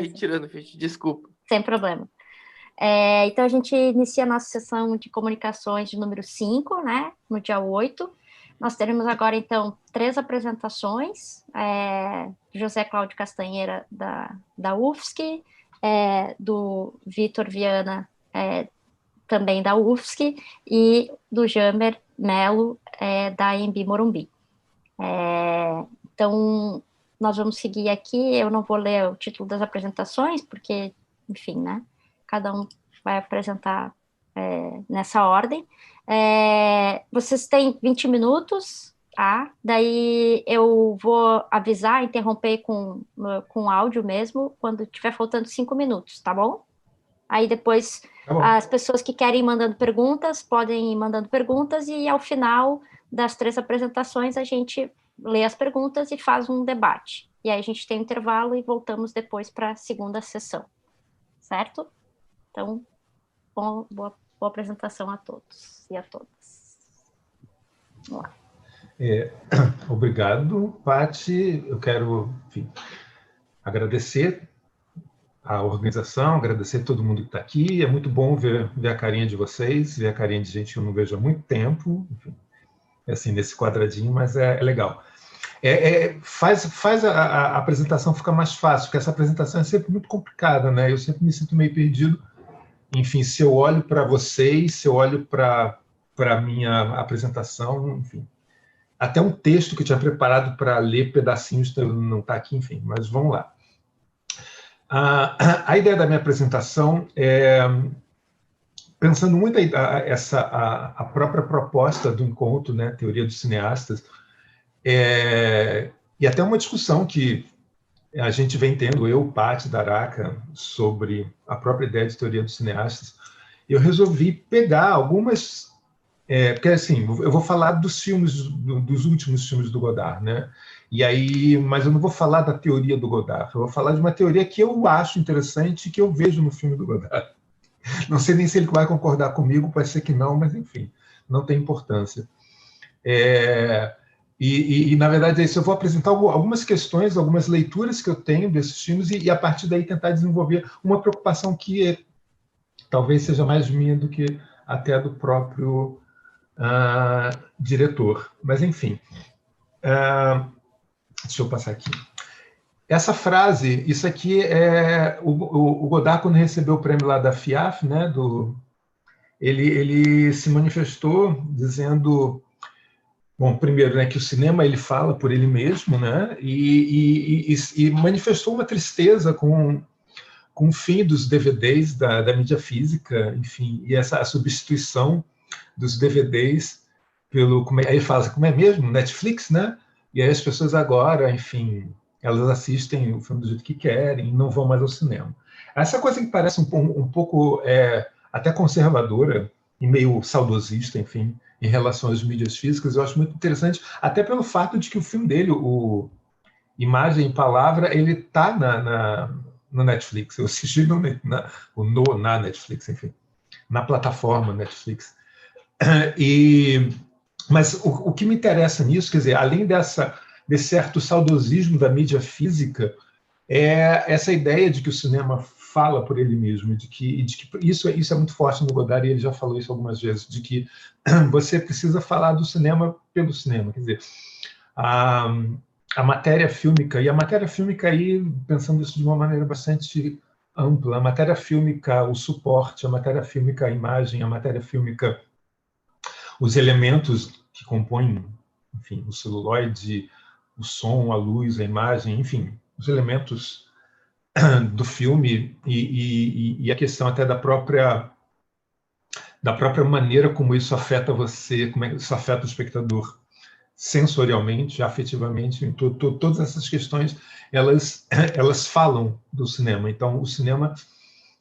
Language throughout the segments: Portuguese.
retirando, gente, desculpa. Sem problema. Então, a gente inicia a nossa sessão de comunicações de número 5, né, no dia 8. Nós teremos agora, então, 3 apresentações, José Cláudio Castanheira, da UFSC, do Vitor Viana, também da UFSC, e do Jamer Melo, da Embi Morumbi. Então, nós vamos seguir aqui, eu não vou ler o título das apresentações, porque, enfim, né, cada um vai apresentar nessa ordem. Vocês têm 20 minutos, tá? Daí eu vou avisar, interromper com áudio mesmo, quando tiver faltando 5 minutos, tá bom? Aí depois as pessoas que querem ir mandando perguntas, podem ir mandando perguntas, e ao final das 3 apresentações a gente lê as perguntas e faz um debate. E aí a gente tem um intervalo e voltamos depois para a segunda sessão. Certo? Então, boa apresentação a todos e a todas. Vamos lá. Obrigado, Paty. Eu quero, enfim, agradecer a organização, agradecer a todo mundo que está aqui. É muito bom ver a carinha de vocês, ver a carinha de gente que eu não vejo há muito tempo, enfim, assim, nesse quadradinho, mas é legal. Faz a apresentação ficar mais fácil, porque essa apresentação é sempre muito complicada, né? Eu sempre me sinto meio perdido. Enfim, se eu olho para vocês, se eu olho para a minha apresentação, enfim, até um texto que eu tinha preparado para ler pedacinhos não está aqui, enfim, mas vamos lá. A ideia da minha apresentação é, pensando muito a própria proposta do encontro, né, Teoria dos Cineastas, e até uma discussão que a gente vem tendo, eu, Paty, Daraca, sobre a própria ideia de Teoria dos Cineastas. Eu resolvi pegar algumas... porque, assim, eu vou falar dos filmes, dos últimos filmes do Godard, né? Mas eu não vou falar da teoria do Godard, eu vou falar de uma teoria que eu acho interessante e que eu vejo no filme do Godard. Não sei nem se ele vai concordar comigo, pode ser que não, mas, enfim, não tem importância. Na verdade, é isso. Eu vou apresentar algumas questões, algumas leituras que eu tenho desses filmes e a partir daí tentar desenvolver uma preocupação que talvez seja mais minha do que até do próprio diretor. Mas, enfim, deixa eu passar aqui. Essa frase, isso aqui é o Godard, quando recebeu o prêmio lá da FIAF, né, ele se manifestou dizendo... Bom, primeiro, né, que o cinema ele fala por ele mesmo, né, e manifestou uma tristeza com o fim dos DVDs da mídia física, enfim, e a substituição dos DVDs pelo... Aí ele fala, como é mesmo? Netflix, né? E aí as pessoas agora, enfim, elas assistem o filme do jeito que querem e não vão mais ao cinema. Essa coisa que parece um pouco até conservadora e meio saudosista, enfim, em relação às mídias físicas, eu acho muito interessante, até pelo fato de que o filme dele, o Imagem e Palavra, ele está no Netflix. Eu assisti na Netflix, enfim, na plataforma Netflix. Mas o que me interessa nisso, quer dizer, além desse certo saudosismo da mídia física, é essa ideia de que o cinema fala por ele mesmo, de que isso é muito forte no Godard, e ele já falou isso algumas vezes, de que você precisa falar do cinema pelo cinema, quer dizer, a matéria fílmica, e a matéria fílmica aí, pensando isso de uma maneira bastante ampla, a matéria fílmica, o suporte, a matéria fílmica, a imagem, a matéria fílmica, os elementos que compõem, enfim, o celuloide, o som, a luz, a imagem, enfim, os elementos do filme e a questão até da própria maneira como isso afeta você, como é que isso afeta o espectador sensorialmente, afetivamente, todas essas questões, elas falam do cinema. Então, o cinema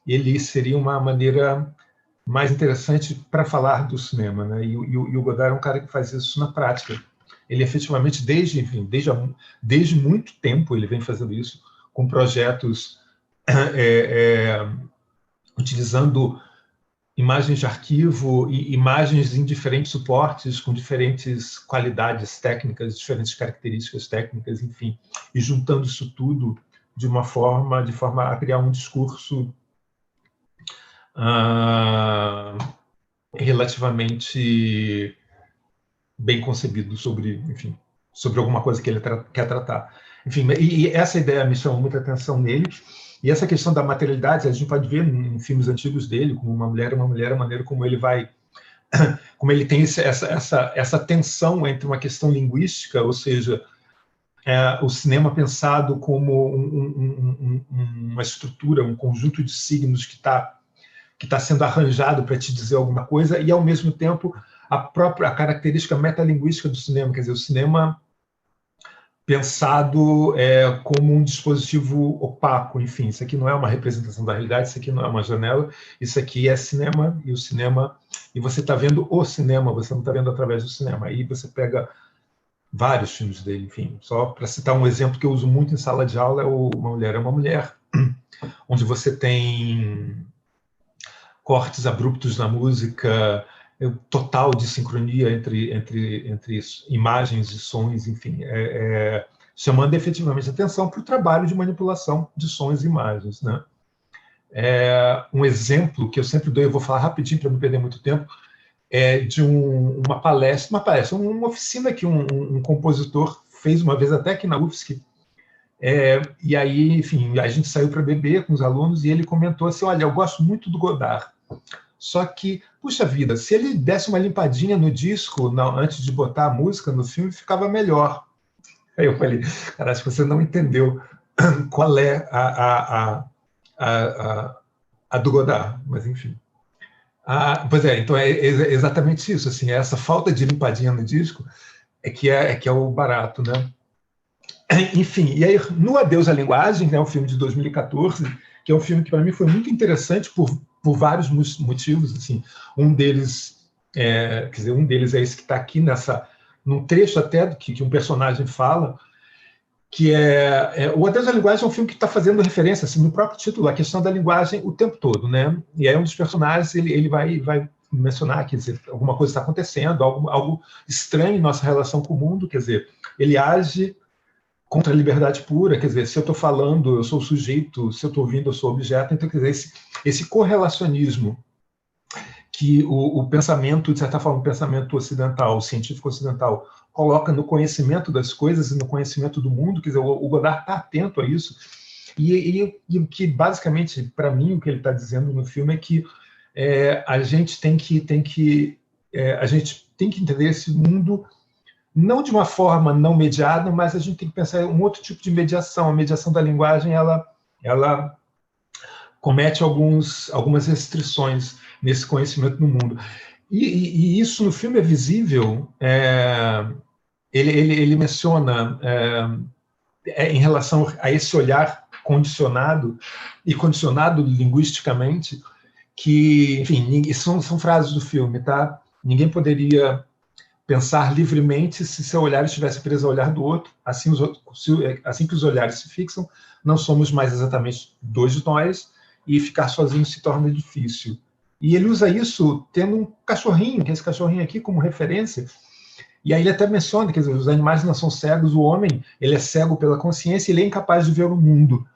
ele seria uma maneira mais interessante para falar do cinema, né? E o Godard é um cara que faz isso na prática. Ele efetivamente, desde muito tempo, ele vem fazendo isso com projetos utilizando imagens de arquivo e imagens em diferentes suportes, com diferentes qualidades técnicas, diferentes características técnicas, enfim, e juntando isso tudo de forma a criar um discurso relativamente bem concebido sobre, enfim, sobre alguma coisa que ele quer tratar. Enfim, e essa ideia me chamou muita atenção nele. E essa questão da materialidade, a gente pode ver em filmes antigos dele, como Uma Mulher, a maneira como ele vai, como ele tem essa tensão entre uma questão linguística, ou seja, o cinema pensado como uma estrutura, um conjunto de signos que está sendo arranjado para te dizer alguma coisa, e, ao mesmo tempo, a característica metalinguística do cinema, quer dizer, o cinema pensado como um dispositivo opaco, enfim, isso aqui não é uma representação da realidade, isso aqui não é uma janela, isso aqui é cinema, e você está vendo o cinema, você não está vendo através do cinema. Aí você pega vários filmes dele, enfim, só para citar um exemplo que eu uso muito em sala de aula, é Uma Mulher, onde você tem cortes abruptos na música, total de sincronia entre imagens e sons, enfim, chamando efetivamente atenção para o trabalho de manipulação de sons e imagens, né? Um exemplo que eu sempre dou, eu vou falar rapidinho para não perder muito tempo, é de uma oficina que um compositor fez uma vez até aqui na UFSC, e aí, enfim, a gente saiu para beber com os alunos e ele comentou assim, olha, eu gosto muito do Godard, só que, puxa vida, se ele desse uma limpadinha no disco antes de botar a música no filme, ficava melhor. Aí eu falei, cara, acho que você não entendeu qual é a do Godard, mas enfim. Pois é, então é exatamente isso, assim, essa falta de limpadinha no disco que é o barato, né? Enfim, e aí, no Adeus à Linguagem, né, um filme de 2014, que é um filme que para mim foi muito interessante por vários motivos, assim. Um deles é esse que está aqui num trecho até que um personagem fala, que o Adeus à Linguagem é um filme que está fazendo referência, assim, no próprio título, a questão da linguagem o tempo todo, né? E aí um dos personagens ele vai mencionar, quer dizer, alguma coisa está acontecendo, algo estranho em nossa relação com o mundo, quer dizer, ele age contra a liberdade pura, quer dizer, se eu estou falando, eu sou o sujeito, se eu estou ouvindo, eu sou o objeto, então, quer dizer, esse correlacionismo que o pensamento, de certa forma, o pensamento ocidental, o científico ocidental, coloca no conhecimento das coisas e no conhecimento do mundo, quer dizer, o Godard está atento a isso, e o que, basicamente, para mim, o que ele está dizendo no filme é que a gente tem que entender esse mundo não de uma forma não mediada, mas a gente tem que pensar em um outro tipo de mediação. A mediação da linguagem, ela comete algumas restrições nesse conhecimento do mundo. E isso no filme é visível. Ele menciona, em relação a esse olhar condicionado linguisticamente, que, enfim, são frases do filme, tá? Ninguém poderia pensar livremente se seu olhar estivesse preso ao olhar do outro. Assim que os olhares se fixam, não somos mais exatamente dois de nós, e ficar sozinho se torna difícil. E ele usa isso tendo um cachorrinho, que é esse cachorrinho aqui, como referência. E aí ele até menciona, quer dizer, os animais não são cegos, o homem ele é cego pela consciência, ele é incapaz de ver o mundo.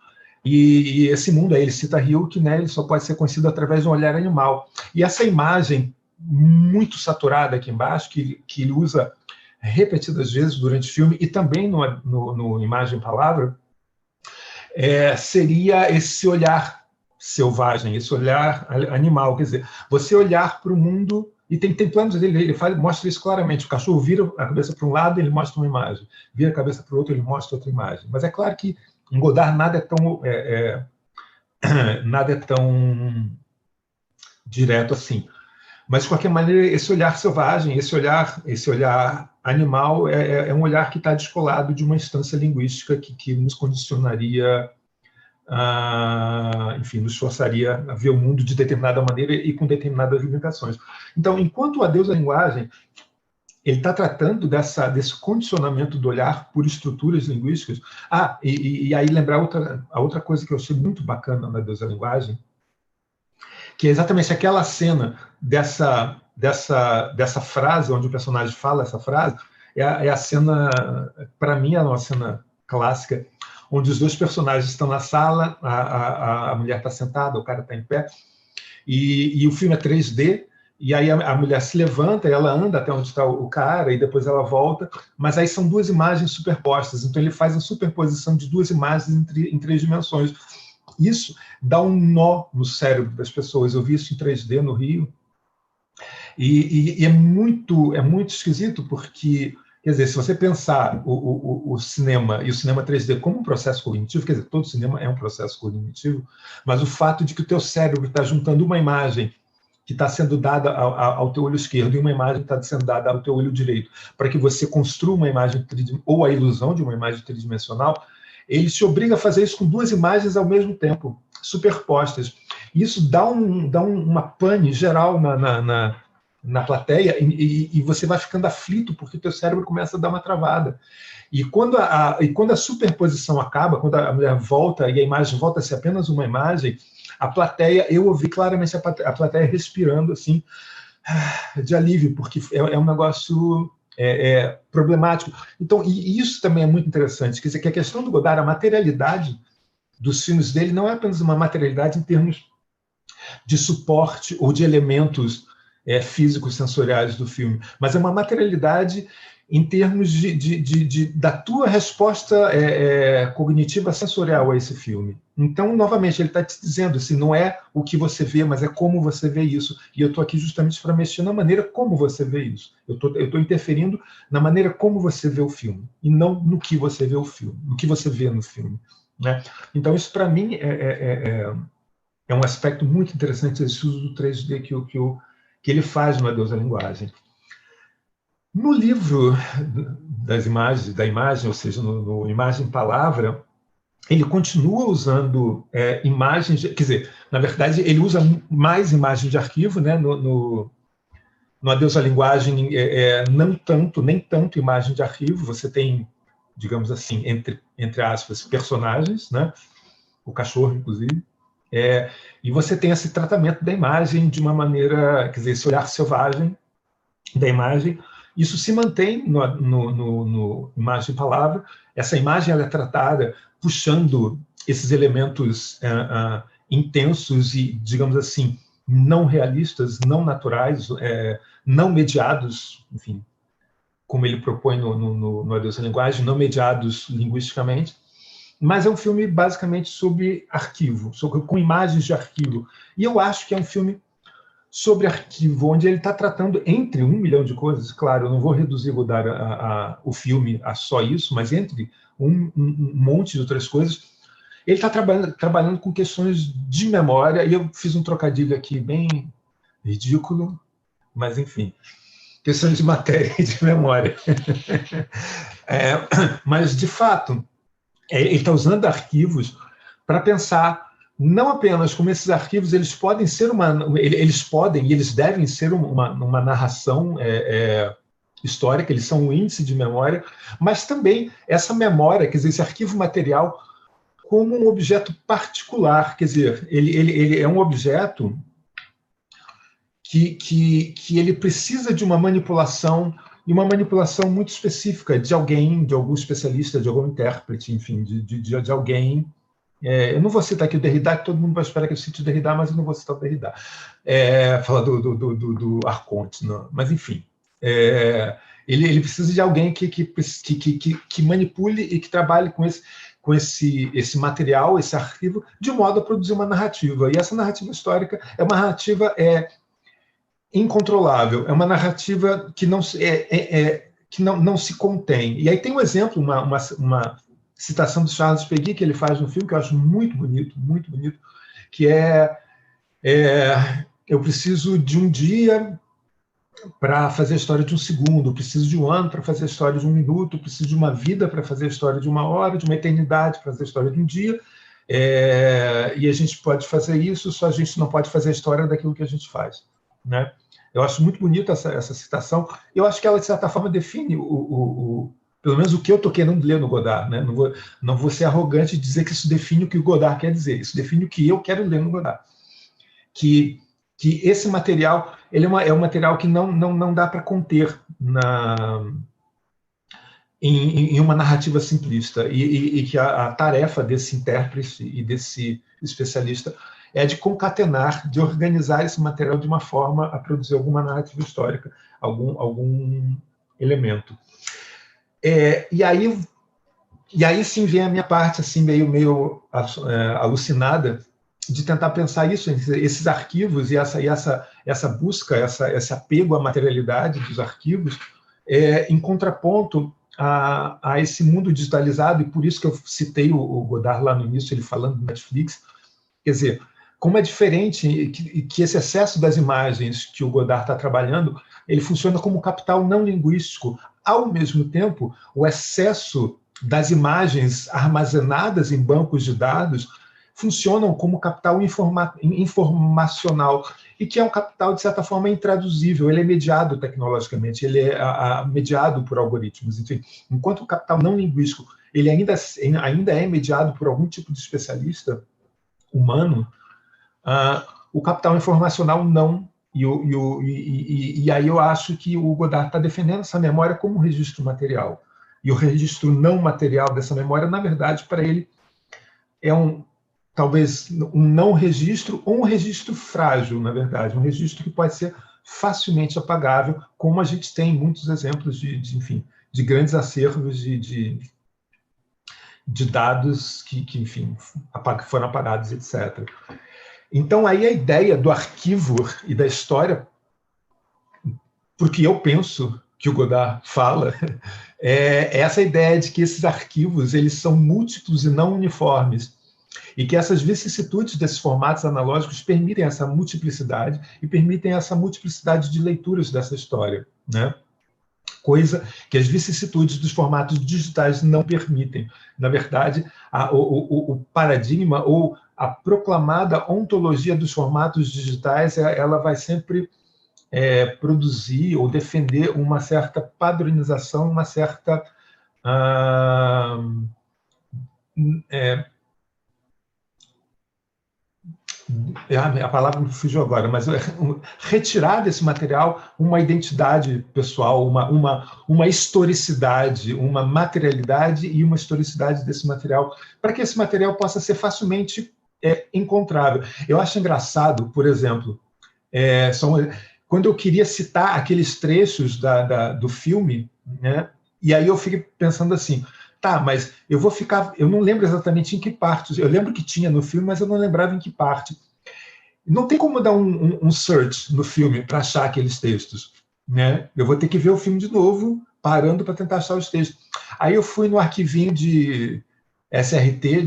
E esse mundo, aí ele cita Hilke, né, ele só pode ser conhecido através de um olhar animal. E essa imagem muito saturada aqui embaixo, que ele usa repetidas vezes durante o filme, e também no Imagem Palavra, seria esse olhar selvagem, esse olhar animal, quer dizer, você olhar para o mundo, e tem planos dele, ele mostra isso claramente, o cachorro vira a cabeça para um lado, ele mostra uma imagem, vira a cabeça para o outro, ele mostra outra imagem, mas é claro que em Godard nada é tão direto assim. Mas, de qualquer maneira, esse olhar selvagem, esse olhar animal, é um olhar que está descolado de uma instância linguística que nos condicionaria, enfim, nos forçaria a ver o mundo de determinada maneira e com determinadas limitações. Então, enquanto o Adeus à Linguagem ele está tratando desse condicionamento do olhar por estruturas linguísticas. E aí lembrar a outra coisa que eu achei muito bacana na Adeus à Linguagem, que é exatamente aquela cena dessa frase, onde o personagem fala essa frase, é a cena, para mim, é uma cena clássica, onde os dois personagens estão na sala, a mulher está sentada, o cara está em pé, e o filme é 3D, e aí a mulher se levanta, ela anda até onde está o cara, e depois ela volta, mas aí são duas imagens superpostas, então ele faz a superposição de duas imagens em 3 dimensões. Isso dá um nó no cérebro das pessoas. Eu vi isso em 3D no Rio, e é muito esquisito, porque, quer dizer, se você pensar o cinema e o cinema 3D como um processo cognitivo, quer dizer, todo cinema é um processo cognitivo, mas o fato de que o teu cérebro está juntando uma imagem que está sendo dada ao teu olho esquerdo e uma imagem que está sendo dada ao teu olho direito, para que você construa uma imagem ou a ilusão de uma imagem tridimensional, ele te obriga a fazer isso com duas imagens ao mesmo tempo, superpostas. Isso dá uma pane geral na plateia, e você vai ficando aflito, porque o teu cérebro começa a dar uma travada. E quando a superposição acaba, quando a mulher volta e a imagem volta a ser apenas uma imagem, a plateia, eu ouvi claramente a plateia respirando assim, de alívio, porque é um negócio problemático. Então, e isso também é muito interessante, quer dizer, que a questão do Godard, a materialidade dos filmes dele não é apenas uma materialidade em termos de suporte ou de elementos físicos sensoriais do filme, mas é uma materialidade em termos da tua resposta cognitiva sensorial a esse filme. Então, novamente, ele está te dizendo assim, não é o que você vê, mas é como você vê isso. E eu estou aqui justamente para mexer na maneira como você vê isso. Eu estou interferindo na maneira como você vê o filme, e não no que você vê o filme, no que você vê no filme, né? Então, isso para mim é um aspecto muito interessante, esse uso do 3D que ele faz no Adeus à Linguagem. No livro da imagem, ou seja, no Imagem-Palavra, ele continua usando imagens, quer dizer, na verdade, ele usa mais imagem de arquivo, né? No Adeus à Linguagem, nem tanto imagem de arquivo, você tem, digamos assim, entre aspas, personagens, né? O cachorro, inclusive, e você tem esse tratamento da imagem de uma maneira, quer dizer, esse olhar selvagem da imagem. Isso se mantém no Imagem e Palavra. Essa imagem ela é tratada puxando esses elementos intensos e, digamos assim, não realistas, não naturais, não mediados, enfim, como ele propõe no Adeus à Linguagem, não mediados linguisticamente, mas é um filme basicamente sobre arquivo, com imagens de arquivo. E eu acho que é um filme sobre arquivo, onde ele está tratando, entre 1 milhão de coisas, claro, eu não vou reduzir o filme a só isso, mas entre um monte de outras coisas, ele está trabalhando com questões de memória, e eu fiz um trocadilho aqui bem ridículo, mas enfim, questões de matéria e de memória. Mas, de fato, ele está usando arquivos para pensar não apenas como esses arquivos eles podem ser eles podem e eles devem ser uma narração histórica, eles são um índice de memória, mas também essa memória, quer dizer, esse arquivo material como um objeto particular, quer dizer, ele é um objeto que ele precisa de uma manipulação, e uma manipulação muito específica de alguém, de algum especialista, de algum intérprete, enfim, de alguém. Eu não vou citar aqui o Derrida, que todo mundo vai esperar que eu cite o Derrida, mas eu não vou citar o Derrida. Falar do Arconte, não. Mas, enfim, ele precisa de alguém que manipule e que trabalhe com esse material, esse arquivo, de modo a produzir uma narrativa. E essa narrativa histórica é uma narrativa incontrolável, é uma narrativa que não se contém. E aí tem um exemplo, uma citação do Charles Péguy que ele faz no filme, que eu acho muito bonito, que eu preciso de um dia para fazer a história de um segundo, eu preciso de um ano para fazer a história de um minuto, eu preciso de uma vida para fazer a história de uma hora, de uma eternidade para fazer a história de um dia, e a gente pode fazer isso, só a gente não pode fazer a história daquilo que a gente faz, né? Eu acho muito bonita essa citação. Eu acho que ela, de certa forma, define pelo menos o que eu estou querendo ler no Godard, né? Não vou ser arrogante e dizer que isso define o que o Godard quer dizer. Isso define o que eu quero ler no Godard. Que esse material ele é um material que não dá para conter em uma narrativa simplista, e que a tarefa desse intérprete e desse especialista é de concatenar, de organizar esse material de uma forma a produzir alguma narrativa histórica, algum elemento. E aí sim vem a minha parte assim meio alucinada de tentar pensar isso, esses arquivos e essa busca, esse apego à materialidade dos arquivos, em contraponto a esse mundo digitalizado, e por isso que eu citei o Godard lá no início, ele falando do Netflix. Quer dizer, como é diferente que esse excesso das imagens que o Godard está trabalhando, ele funciona como capital não linguístico. Ao mesmo tempo, o excesso das imagens armazenadas em bancos de dados funcionam como capital informacional, e que é um capital, de certa forma, intraduzível, ele é mediado tecnologicamente, ele é mediado por algoritmos. Enfim, enquanto o capital não linguístico ele ainda é mediado por algum tipo de especialista humano, o capital informacional não. E aí eu acho que o Godard está defendendo essa memória como um registro material. E o registro não material dessa memória, na verdade, para ele, é talvez um não registro, ou um registro frágil, na verdade, um registro que pode ser facilmente apagável, como a gente tem muitos exemplos enfim, de grandes acervos de dados que, enfim, foram apagados, etc. Então, aí a ideia do arquivo e da história, porque eu penso que o Godard fala, é essa ideia de que esses arquivos eles são múltiplos e não uniformes, e que essas vicissitudes desses formatos analógicos permitem essa multiplicidade e permitem essa multiplicidade de leituras dessa história, né? Coisa que as vicissitudes dos formatos digitais não permitem. Na verdade, o paradigma ou a proclamada ontologia dos formatos digitais, ela vai sempre produzir ou defender uma certa padronização, uma certa a palavra me fugiu agora, mas retirar desse material uma identidade pessoal, uma historicidade, uma materialidade e uma historicidade desse material, para que esse material possa ser facilmente encontrável. Eu acho engraçado, por exemplo, quando eu queria citar aqueles trechos do filme, né, e aí eu fiquei pensando assim, tá, mas eu não lembro exatamente em que parte, eu lembro que tinha no filme, mas eu não lembrava em que parte. Não tem como dar um search no filme para achar aqueles textos, né? Eu vou ter que ver o filme de novo, parando para tentar achar os textos. Aí eu fui no arquivinho de SRT,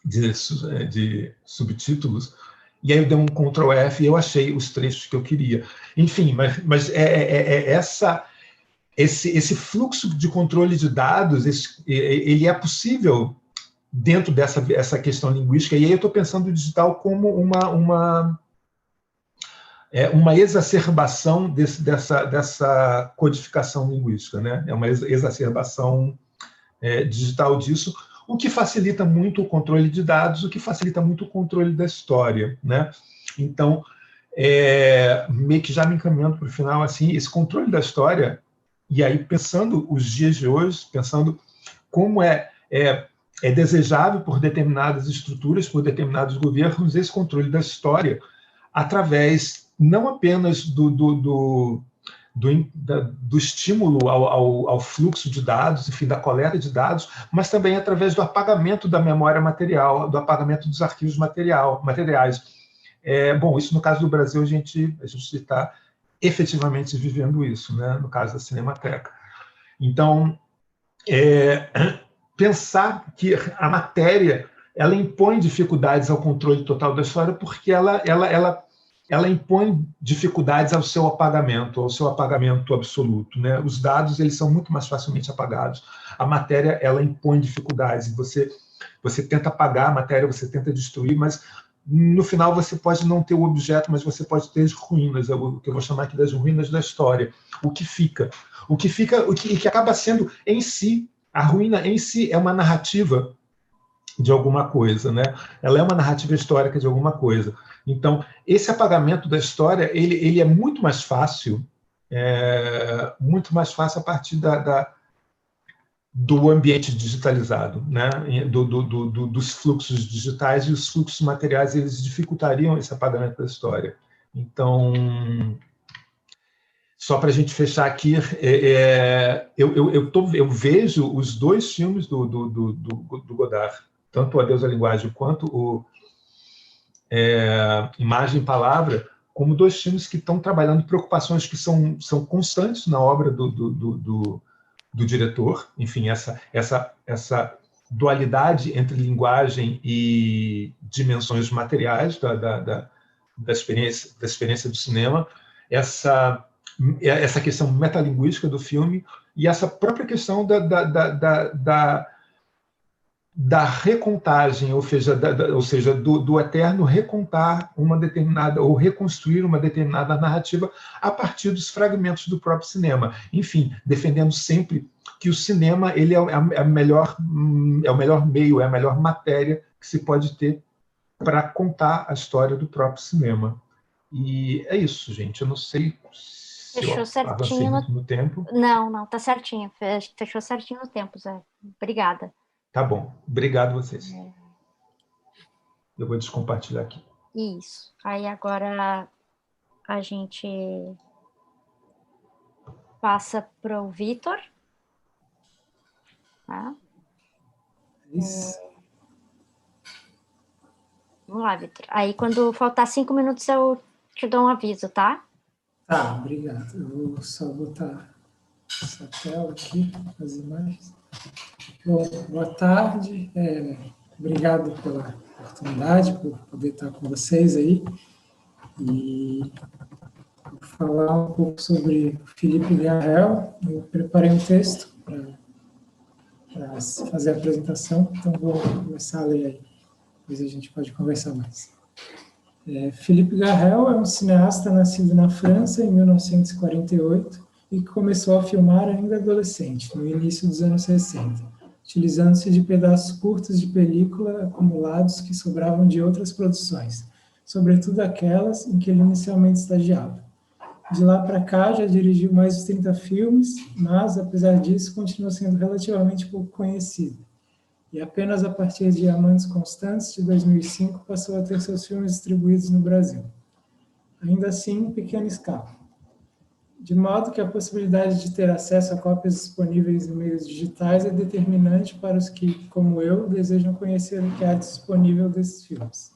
de subtítulos, e aí eu dei um Ctrl F e eu achei os trechos que eu queria. Enfim, mas esse fluxo de controle de dados, ele é possível dentro dessa questão linguística, e aí eu estou pensando o digital como uma exacerbação dessa codificação linguística, né? É uma exacerbação digital disso, o que facilita muito o controle de dados, o que facilita muito o controle da história, né? Então, meio que já me encaminhando para o final, assim, esse controle da história, e aí pensando os dias de hoje, pensando como é desejável por determinadas estruturas, por determinados governos, esse controle da história, através não apenas do estímulo ao fluxo de dados, enfim, da coleta de dados, mas também através do apagamento da memória material, do apagamento dos arquivos materiais. Bom, isso no caso do Brasil, a gente está efetivamente vivendo isso, né? No caso da Cinemateca. Então, pensar que a matéria ela impõe dificuldades ao controle total da história, porque ela impõe dificuldades ao seu apagamento absoluto, né? Os dados eles são muito mais facilmente apagados. A matéria ela impõe dificuldades. Você tenta apagar a matéria, você tenta destruir, mas no final você pode não ter o objeto, mas você pode ter as ruínas, o que eu vou chamar aqui das ruínas da história. O que acaba sendo em si, a ruína em si é uma narrativa de alguma coisa, né? Ela é uma narrativa histórica de alguma coisa. Então, esse apagamento da história, ele é muito mais fácil a partir do ambiente digitalizado, né? Dos fluxos digitais, e os fluxos materiais eles dificultariam esse apagamento da história. Então, só para a gente fechar aqui, eu vejo os dois filmes do Godard, tanto o Adeus à Linguagem quanto o Imagem e Palavra, como dois filmes que estão trabalhando preocupações que são constantes na obra do diretor. Enfim, essa dualidade entre linguagem e dimensões materiais da experiência do cinema, essa questão metalinguística do filme e essa própria questão da recontagem, ou seja, do eterno recontar uma determinada, ou reconstruir uma determinada narrativa a partir dos fragmentos do próprio cinema. Enfim, defendendo sempre que o cinema ele é o melhor meio, é a melhor matéria que se pode ter para contar a história do próprio cinema. E é isso, gente. Eu não sei se Fechou certinho no tempo. Não, tá certinho. Fechou certinho no tempo, Zé. Obrigada. Tá bom. Obrigado a vocês. Eu vou descompartilhar aqui. Isso. Aí agora a gente passa para o Vitor. Tá? Isso. Vamos lá, Vitor. Aí quando faltar 5 minutos eu te dou um aviso, tá? Tá, obrigado. Eu vou só botar essa tela aqui, as imagens. Bom, boa tarde. Obrigado pela oportunidade, por poder estar com vocês aí. E vou falar um pouco sobre Philippe Garrel. Eu preparei um texto para fazer a apresentação, então vou começar a ler aí. Depois a gente pode conversar mais. Philippe Garrel é um cineasta nascido na França em 1948 e que começou a filmar ainda adolescente, no início dos anos 60, utilizando-se de pedaços curtos de película acumulados que sobravam de outras produções, sobretudo aquelas em que ele inicialmente estagiava. De lá para cá, já dirigiu mais de 30 filmes, mas, apesar disso, continua sendo relativamente pouco conhecido. E apenas a partir de Amantes Constantes, de 2005, passou a ter seus filmes distribuídos no Brasil. Ainda assim, em pequena escala. De modo que a possibilidade de ter acesso a cópias disponíveis em meios digitais é determinante para os que, como eu, desejam conhecer o que há disponível desses filmes.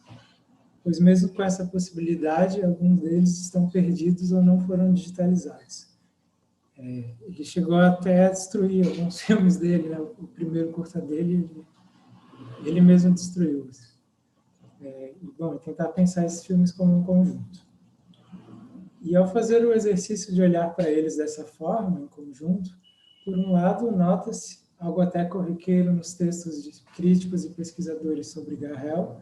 Pois mesmo com essa possibilidade, alguns deles estão perdidos ou não foram digitalizados. Ele chegou até a destruir alguns filmes dele, né? O primeiro curta dele, ele mesmo destruiu. Bom, tentar pensar esses filmes como um conjunto. E ao fazer o exercício de olhar para eles dessa forma, em conjunto, por um lado, nota-se, algo até corriqueiro nos textos de críticos e pesquisadores sobre Garrel,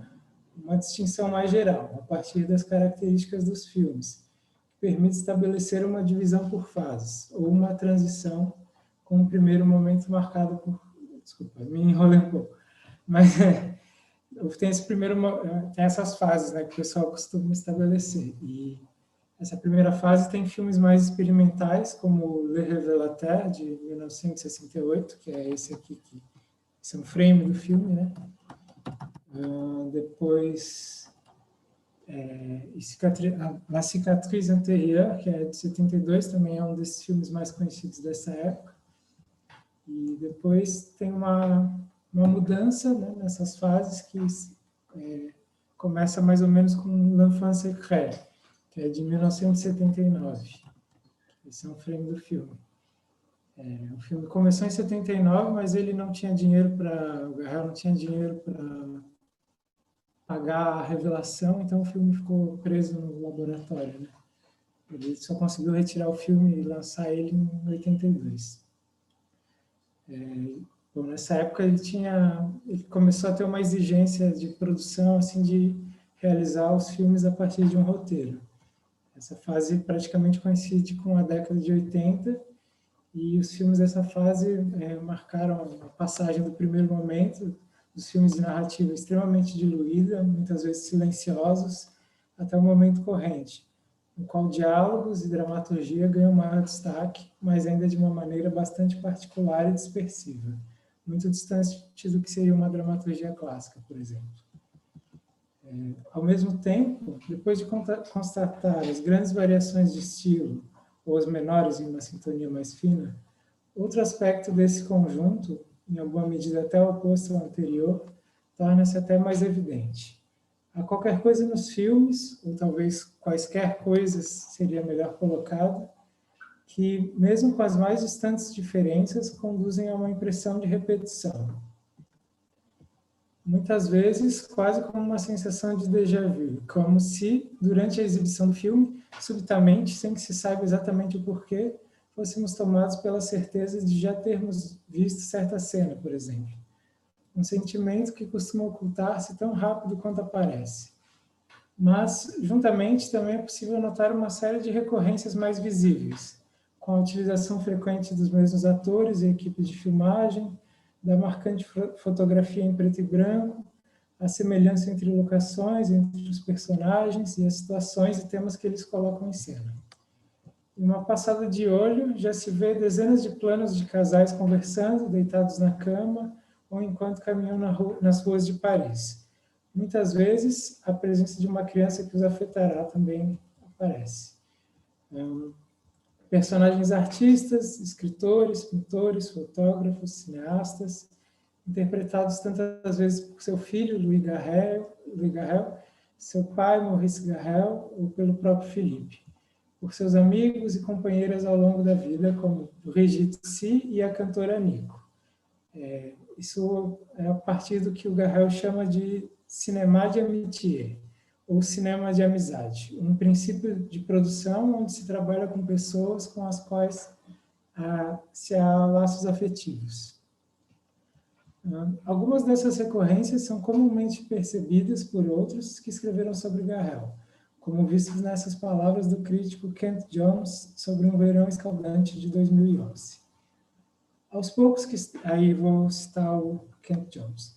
uma distinção mais geral, a partir das características dos filmes, que permite estabelecer uma divisão por fases, ou uma transição com um primeiro momento marcado por... Desculpa, me enrolei um pouco. Mas tem essas fases, né, que o pessoal costuma estabelecer. E essa primeira fase tem filmes mais experimentais, como Le Révélateur, de 1968, que é esse aqui, esse é um frame do filme, né? Depois, La Cicatrice Intérieure, que é de 72, também é um desses filmes mais conhecidos dessa época. E depois tem uma mudança, né, nessas fases que começa mais ou menos com L'Enfant Secret, que é de 1979. Esse é um frame do filme. O filme começou em 79, mas ele não tinha dinheiro o Garrel não tinha dinheiro para pagar a revelação, então o filme ficou preso no laboratório, né? Ele só conseguiu retirar o filme e lançar ele em 82. Bom, nessa época ele começou a ter uma exigência de produção, assim, de realizar os filmes a partir de um roteiro. Essa fase praticamente coincide com a década de 80, e os filmes dessa fase marcaram a passagem do primeiro momento, dos filmes de narrativa extremamente diluída, muitas vezes silenciosos, até o momento corrente, no qual diálogos e dramaturgia ganham maior destaque, mas ainda de uma maneira bastante particular e dispersiva, muito distante do que seria uma dramaturgia clássica, por exemplo. Ao mesmo tempo, depois de constatar as grandes variações de estilo, ou as menores em uma sintonia mais fina, outro aspecto desse conjunto, em alguma medida até oposto ao anterior, torna-se até mais evidente. Há qualquer coisa nos filmes, ou talvez quaisquer coisas seria melhor colocado, que, mesmo com as mais distantes diferenças, conduzem a uma impressão de repetição. Muitas vezes, quase como uma sensação de déjà vu, como se, durante a exibição do filme, subitamente, sem que se saiba exatamente o porquê, fôssemos tomados pela certeza de já termos visto certa cena, por exemplo. Um sentimento que costuma ocultar-se tão rápido quanto aparece. Mas, juntamente, também é possível notar uma série de recorrências mais visíveis, com a utilização frequente dos mesmos atores e equipes de filmagem, da marcante fotografia em preto e branco, a semelhança entre locações, entre os personagens e as situações e temas que eles colocam em cena. Em uma passada de olho, já se vê dezenas de planos de casais conversando, deitados na cama, ou enquanto caminham nas ruas de Paris. Muitas vezes, a presença de uma criança que os afetará também aparece. Personagens artistas, escritores, pintores, fotógrafos, cineastas, interpretados tantas vezes por seu filho, Louis Garrel, seu pai, Maurice Garrel, ou pelo próprio Philippe, por seus amigos e companheiras ao longo da vida, como Brigitte Si e a cantora Nico. Isso é a partir do que o Garrel chama de cinéma de amitié, ou cinema de amizade, um princípio de produção onde se trabalha com pessoas com as quais se há laços afetivos. Algumas dessas recorrências são comumente percebidas por outros que escreveram sobre Garrel, como vistos nessas palavras do crítico Kent Jones sobre Um Verão Escaldante, de 2011. Aos poucos que... Aí vou citar o Kent Jones.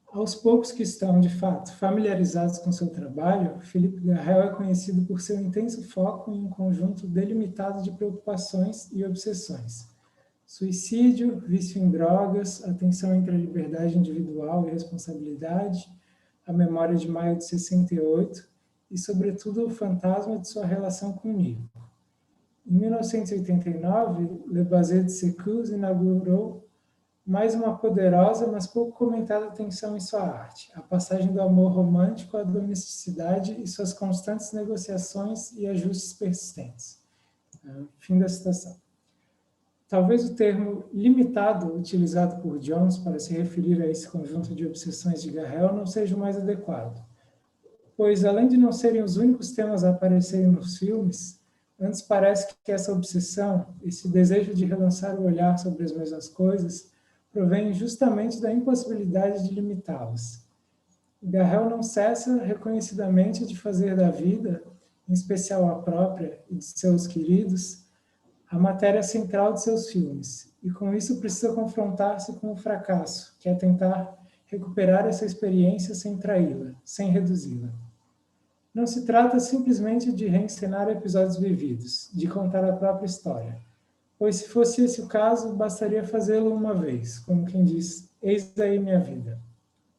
Aos poucos que estão, de fato, familiarizados com seu trabalho, Philippe Garrel é conhecido por seu intenso foco em um conjunto delimitado de preocupações e obsessões. Suicídio, vício em drogas, a tensão entre a liberdade individual e responsabilidade, a memória de maio de 68 e, sobretudo, o fantasma de sua relação com Nico. Em 1989, Le Baiser de Secousse inaugurou mais uma poderosa, mas pouco comentada tensão em sua arte, a passagem do amor romântico à domesticidade e suas constantes negociações e ajustes persistentes. Fim da citação. Talvez o termo limitado utilizado por Jones para se referir a esse conjunto de obsessões de Garrel não seja o mais adequado, pois, além de não serem os únicos temas a aparecerem nos filmes, antes parece que essa obsessão, esse desejo de relançar o olhar sobre as mesmas coisas, provém justamente da impossibilidade de limitá-las. Garrel não cessa reconhecidamente de fazer da vida, em especial a própria e de seus queridos, a matéria central de seus filmes, e com isso precisa confrontar-se com o fracasso, que é tentar recuperar essa experiência sem traí-la, sem reduzi-la. Não se trata simplesmente de reencenar episódios vividos, de contar a própria história, pois se fosse esse o caso, bastaria fazê-lo uma vez, como quem diz, eis aí minha vida,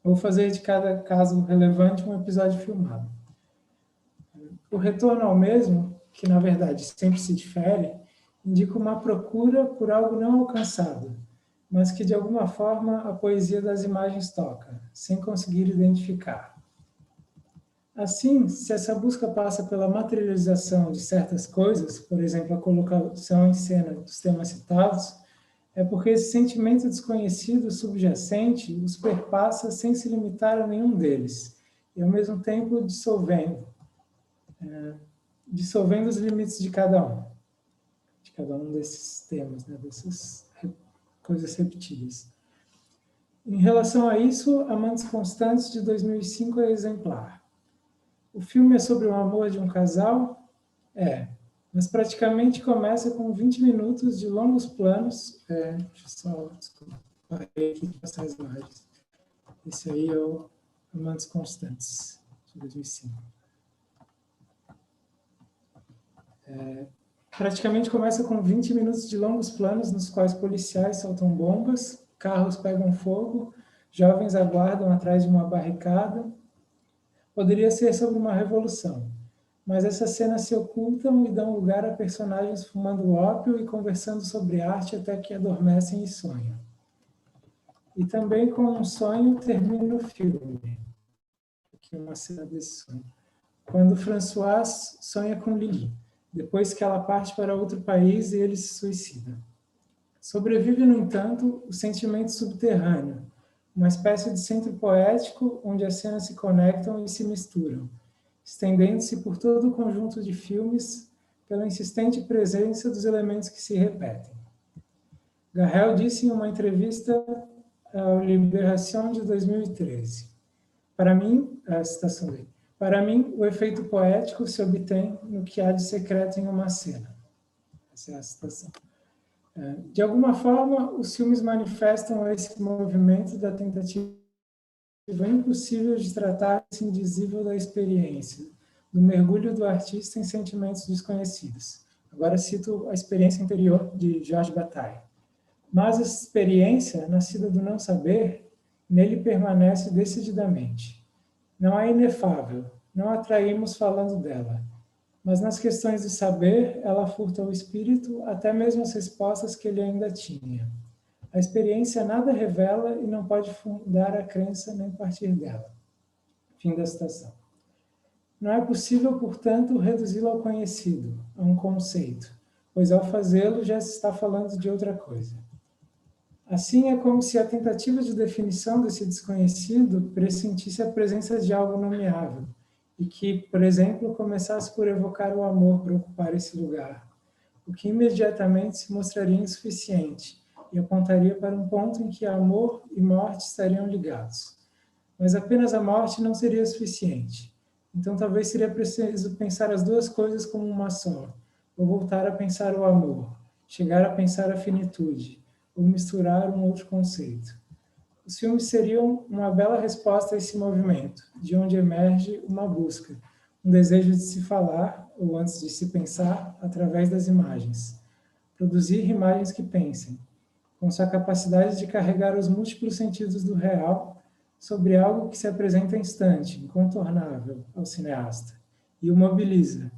ou fazer de cada caso relevante um episódio filmado. O retorno ao mesmo, que na verdade sempre se difere, indica uma procura por algo não alcançado, mas que de alguma forma a poesia das imagens toca, sem conseguir identificar. Assim, se essa busca passa pela materialização de certas coisas, por exemplo, a colocação em cena dos temas citados, é porque esse sentimento desconhecido subjacente os perpassa sem se limitar a nenhum deles, e ao mesmo tempo dissolvendo os limites de cada um desses temas, né, dessas coisas repetidas. Em relação a isso, Amantes Constantes, de 2005, é exemplar. O filme é sobre o amor de um casal? Mas praticamente começa com 20 minutos de longos planos. Deixa eu só, desculpa, parei aqui de passar as imagens. Esse aí é o Amantes Constantes, de 2005. Praticamente começa com 20 minutos de longos planos nos quais policiais soltam bombas, carros pegam fogo, jovens aguardam atrás de uma barricada. Poderia ser sobre uma revolução, mas essas cenas se ocultam e dão lugar a personagens fumando ópio e conversando sobre arte até que adormecem e sonham. E também com um sonho termina o filme. Aqui uma cena desse sonho. Quando François sonha com Lili, depois que ela parte para outro país e ele se suicida. Sobrevive, no entanto, o sentimento subterrâneo, uma espécie de centro poético onde as cenas se conectam e se misturam, estendendo-se por todo o conjunto de filmes pela insistente presença dos elementos que se repetem. Garrel disse em uma entrevista ao Libération de 2013, para mim, a citação dele, para mim, o efeito poético se obtém no que há de secreto em uma cena. Essa é a citação. De alguma forma, os filmes manifestam esse movimento da tentativa impossível de tratar esse indizível da experiência, do mergulho do artista em sentimentos desconhecidos. Agora cito a experiência interior de Georges Bataille. Mas essa experiência, nascida do não saber, nele permanece decididamente. Não é inefável, não atraímos falando dela, mas nas questões de saber, ela furta o espírito, até mesmo as respostas que ele ainda tinha. A experiência nada revela e não pode fundar a crença nem partir dela. Fim da citação. Não é possível, portanto, reduzi-lo ao conhecido, a um conceito, pois ao fazê-lo já se está falando de outra coisa. Assim, é como se a tentativa de definição desse desconhecido pressentisse a presença de algo nomeável, e que, por exemplo, começasse por evocar o amor para ocupar esse lugar, o que imediatamente se mostraria insuficiente e apontaria para um ponto em que amor e morte estariam ligados. Mas apenas a morte não seria suficiente. Então, talvez seria preciso pensar as duas coisas como uma só, ou voltar a pensar o amor, chegar a pensar a finitude, ou misturar um outro conceito. Os filmes seriam uma bela resposta a esse movimento, de onde emerge uma busca, um desejo de se falar, ou antes de se pensar, através das imagens. Produzir imagens que pensem, com sua capacidade de carregar os múltiplos sentidos do real sobre algo que se apresenta instante, incontornável ao cineasta, e o mobiliza,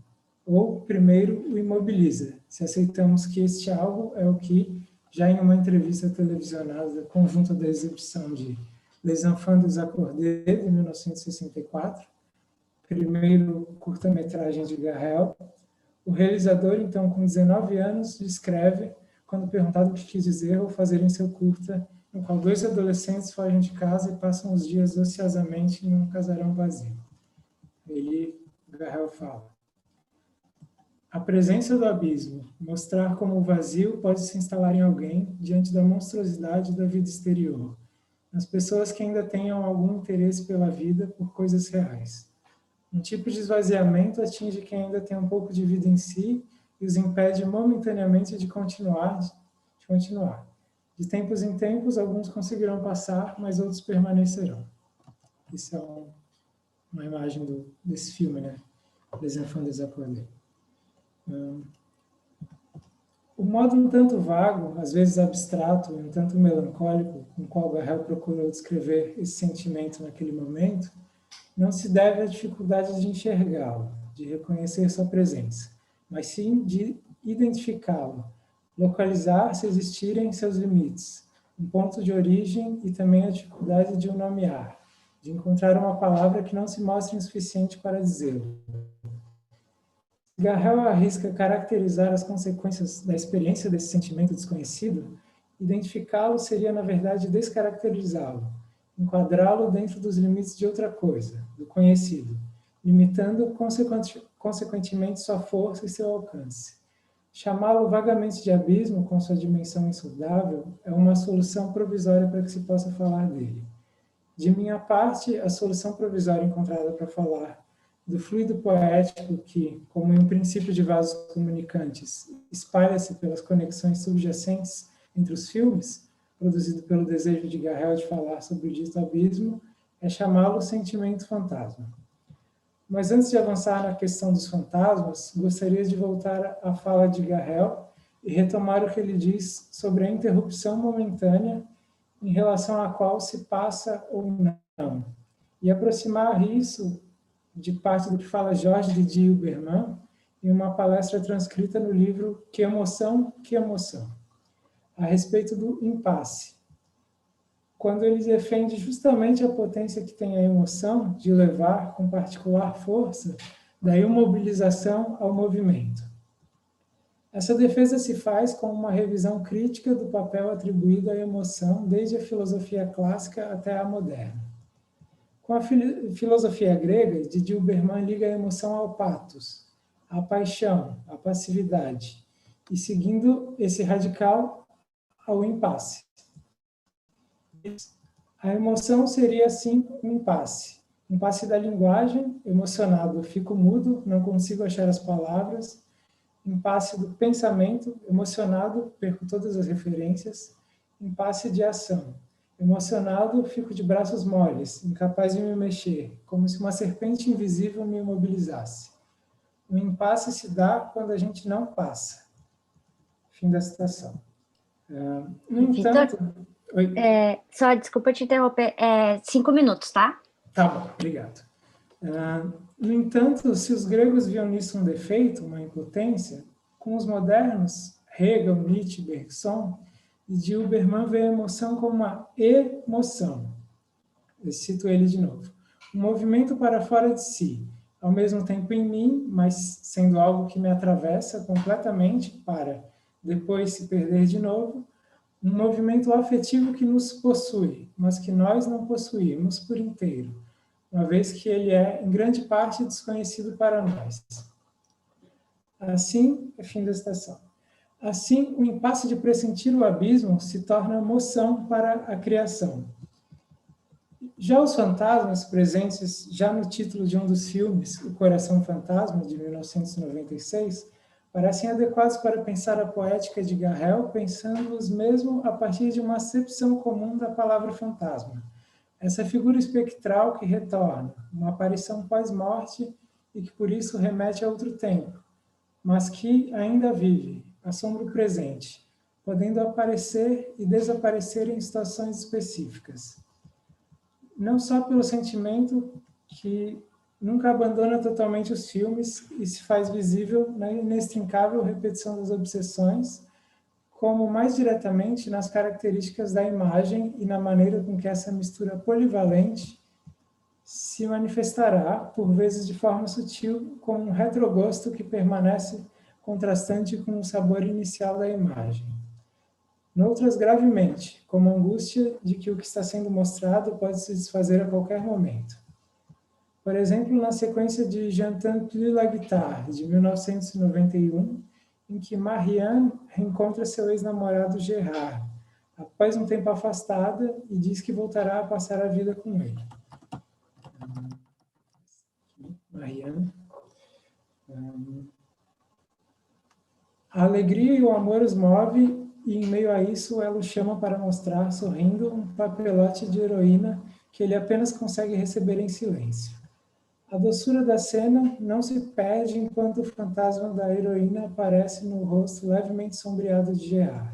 ou, primeiro, o imobiliza, se aceitamos que este algo é o que, já em uma entrevista televisionada conjunta da exibição de Les Enfants des Accordés, de 1964, primeiro curta-metragem de Garrel, o realizador, então, com 19 anos, descreve, quando perguntado o que quis dizer ou fazer em seu curta, no qual dois adolescentes fogem de casa e passam os dias ociosamente em um casarão vazio. Garrel fala: a presença do abismo, mostrar como o vazio pode se instalar em alguém diante da monstruosidade da vida exterior, nas pessoas que ainda tenham algum interesse pela vida por coisas reais. Um tipo de esvaziamento atinge quem ainda tem um pouco de vida em si e os impede momentaneamente de continuar. De tempos em tempos, alguns conseguirão passar, mas outros permanecerão. Isso é uma imagem desse filme, né? Les Enfants des Accordés. O modo um tanto vago, às vezes abstrato, um tanto melancólico, com o qual Garrel procurou descrever esse sentimento naquele momento, não se deve à dificuldade de enxergá-lo, de reconhecer sua presença, mas sim de identificá-lo, localizar se existirem seus limites, um ponto de origem e também a dificuldade de o nomear, de encontrar uma palavra que não se mostre insuficiente para dizê-lo. Garrel arrisca caracterizar as consequências da experiência desse sentimento desconhecido. Identificá-lo seria, na verdade, descaracterizá-lo, enquadrá-lo dentro dos limites de outra coisa, do conhecido, limitando, consequentemente, sua força e seu alcance. Chamá-lo vagamente de abismo, com sua dimensão insondável, é uma solução provisória para que se possa falar dele. De minha parte, a solução provisória encontrada para falar do fluido poético que, como em um princípio de vasos comunicantes, espalha-se pelas conexões subjacentes entre os filmes, produzido pelo desejo de Garrel de falar sobre o dito abismo, é chamá-lo sentimento fantasma. Mas antes de avançar na questão dos fantasmas, gostaria de voltar à fala de Garrel e retomar o que ele diz sobre a interrupção momentânea em relação à qual se passa ou não, e aproximar isso de parte do que fala Jorge Didier Huberman em uma palestra transcrita no livro Que Emoção, Que Emoção, a respeito do impasse, quando ele defende justamente a potência que tem a emoção de levar com particular força da imobilização ao movimento. Essa defesa se faz com uma revisão crítica do papel atribuído à emoção desde a filosofia clássica até a moderna. Com a filosofia grega, Didier Huberman liga a emoção ao pathos, à paixão, à passividade, e seguindo esse radical ao impasse. A emoção seria, assim, um impasse. Impasse da linguagem, emocionado, fico mudo, não consigo achar as palavras. Impasse do pensamento, emocionado, perco todas as referências. Impasse de ação. Emocionado, fico de braços moles, incapaz de me mexer, como se uma serpente invisível me imobilizasse. O impasse se dá quando a gente não passa. Fim da citação. No entanto... Só, desculpa te interromper, 5 minutos, tá? Tá bom, obrigado. No entanto, se os gregos viam nisso um defeito, uma impotência, com os modernos, Hegel, Nietzsche, Bergson, de Huberman vê a emoção como uma emoção. Eu cito ele de novo. Um movimento para fora de si, ao mesmo tempo em mim, mas sendo algo que me atravessa completamente para depois se perder de novo, um movimento afetivo que nos possui, mas que nós não possuímos por inteiro, uma vez que ele é, em grande parte, desconhecido para nós. Assim, fim da citação. Assim, o impasse de pressentir o abismo se torna moção para a criação. Já os fantasmas, presentes já no título de um dos filmes, O Coração Fantasma, de 1996, parecem adequados para pensar a poética de Garrel, pensando-os mesmo a partir de uma acepção comum da palavra fantasma. Essa figura espectral que retorna, uma aparição pós-morte e que por isso remete a outro tempo, mas que ainda vive, assombra o presente, podendo aparecer e desaparecer em situações específicas. Não só pelo sentimento que nunca abandona totalmente os filmes e se faz visível na inextrincável repetição das obsessões, como mais diretamente nas características da imagem e na maneira com que essa mistura polivalente se manifestará, por vezes de forma sutil, como um retrogosto que permanece contrastante com o sabor inicial da imagem. Noutras, gravemente, como a angústia de que o que está sendo mostrado pode se desfazer a qualquer momento. Por exemplo, na sequência de J'entends plus la guitare, de 1991, em que Marianne reencontra seu ex-namorado Gerard, após um tempo afastada, e diz que voltará a passar a vida com ele. Marianne. A alegria e o amor os move, e em meio a isso ela o chama para mostrar, sorrindo, um papelote de heroína que ele apenas consegue receber em silêncio. A doçura da cena não se perde enquanto o fantasma da heroína aparece no rosto levemente sombreado de Gerard.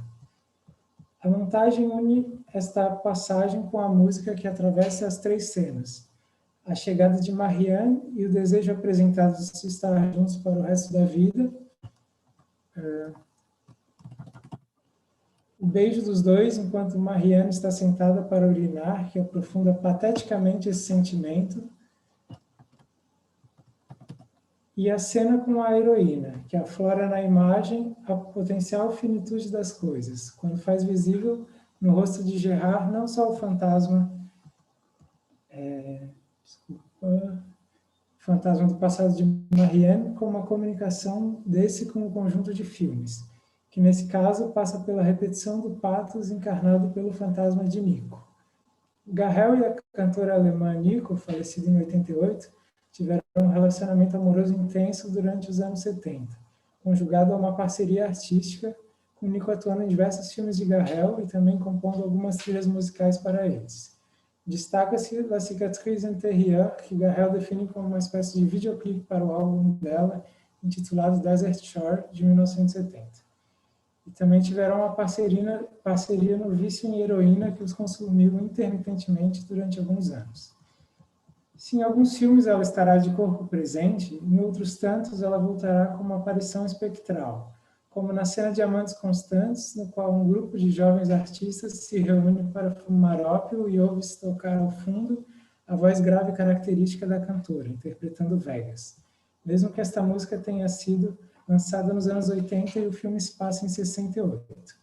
A montagem une esta passagem com a música que atravessa as 3 cenas. A chegada de Marianne e o desejo apresentado de se estar juntos para o resto da vida. O beijo dos dois enquanto Marianne está sentada para urinar, que aprofunda pateticamente esse sentimento. E a cena com a heroína, que aflora na imagem a potencial finitude das coisas, quando faz visível no rosto de Gerard não só o fantasma, fantasma do passado de Marianne, como a comunicação desse com o conjunto de filmes, que nesse caso passa pela repetição do pathos encarnado pelo fantasma de Nico. Garrel e a cantora alemã Nico, falecida em 88, tiveram um relacionamento amoroso intenso durante os anos 70, conjugado a uma parceria artística, com Nico atuando em diversos filmes de Garrel e também compondo algumas trilhas musicais para eles. Destaca-se La Cicatrice Intérieure, que Garrel define como uma espécie de videoclipe para o álbum dela, intitulado Desert Shore, de 1970. E também tiveram uma parceria no vício em heroína que os consumiu intermitentemente durante alguns anos. Se em alguns filmes ela estará de corpo presente, em outros tantos ela voltará com uma aparição espectral, como na cena de Amantes Constantes, no qual um grupo de jovens artistas se reúne para fumar ópio e ouve-se tocar ao fundo a voz grave característica da cantora, interpretando Vegas. Mesmo que esta música tenha sido lançada nos anos 80 e o filme se passa em 68,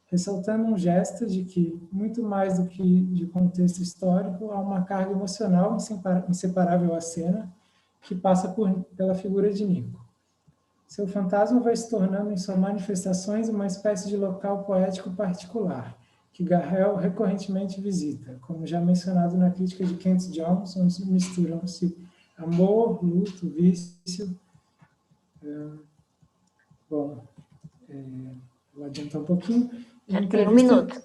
ressaltando um gesto de que, muito mais do que de contexto histórico, há uma carga emocional inseparável à cena que passa pela figura de Nico. Seu fantasma vai se tornando em suas manifestações uma espécie de local poético particular, que Garrel recorrentemente visita, como já mencionado na crítica de Kent Jones, onde misturam-se amor, luto, vício. Vou adiantar um pouquinho. Já tem 1 minuto.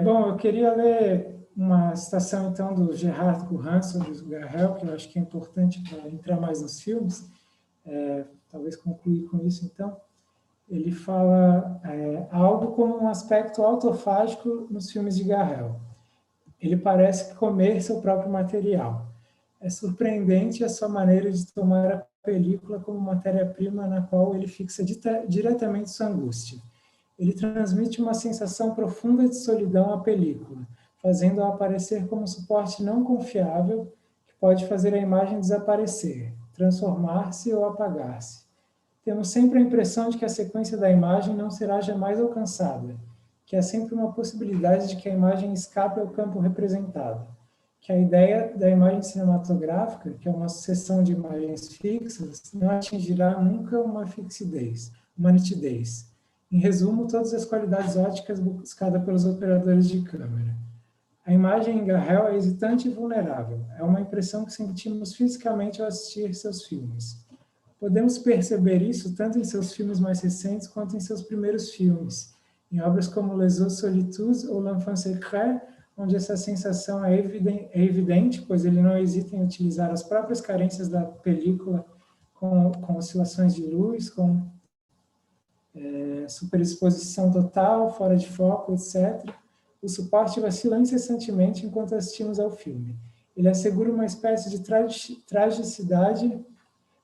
Bom, eu queria ler uma citação, então, do Gerhard Curran sobre o Garrel, que eu acho que é importante para entrar mais nos filmes. Talvez concluir com isso, então. Ele fala algo como um aspecto autofágico nos filmes de Garrel. Ele parece comer seu próprio material. É surpreendente a sua maneira de tomar a película como matéria-prima na qual ele fixa diretamente sua angústia. Ele transmite uma sensação profunda de solidão à película, fazendo-a aparecer como um suporte não confiável que pode fazer a imagem desaparecer, transformar-se ou apagar-se. Temos sempre a impressão de que a sequência da imagem não será jamais alcançada, que há sempre uma possibilidade de que a imagem escape ao campo representado, que a ideia da imagem cinematográfica, que é uma sucessão de imagens fixas, não atingirá nunca uma fixidez, uma nitidez. Em resumo, todas as qualidades ópticas buscadas pelos operadores de câmera. A imagem em Garrel é hesitante e vulnerável. É uma impressão que sentimos fisicamente ao assistir seus filmes. Podemos perceber isso tanto em seus filmes mais recentes quanto em seus primeiros filmes, em obras como Les Eaux Solitudes ou L'Enfant Secret, onde essa sensação é evidente, pois ele não hesita em utilizar as próprias carências da película com oscilações de luz, com superexposição total, fora de foco, etc. O suporte vacila incessantemente enquanto assistimos ao filme. Ele assegura uma espécie de tragicidade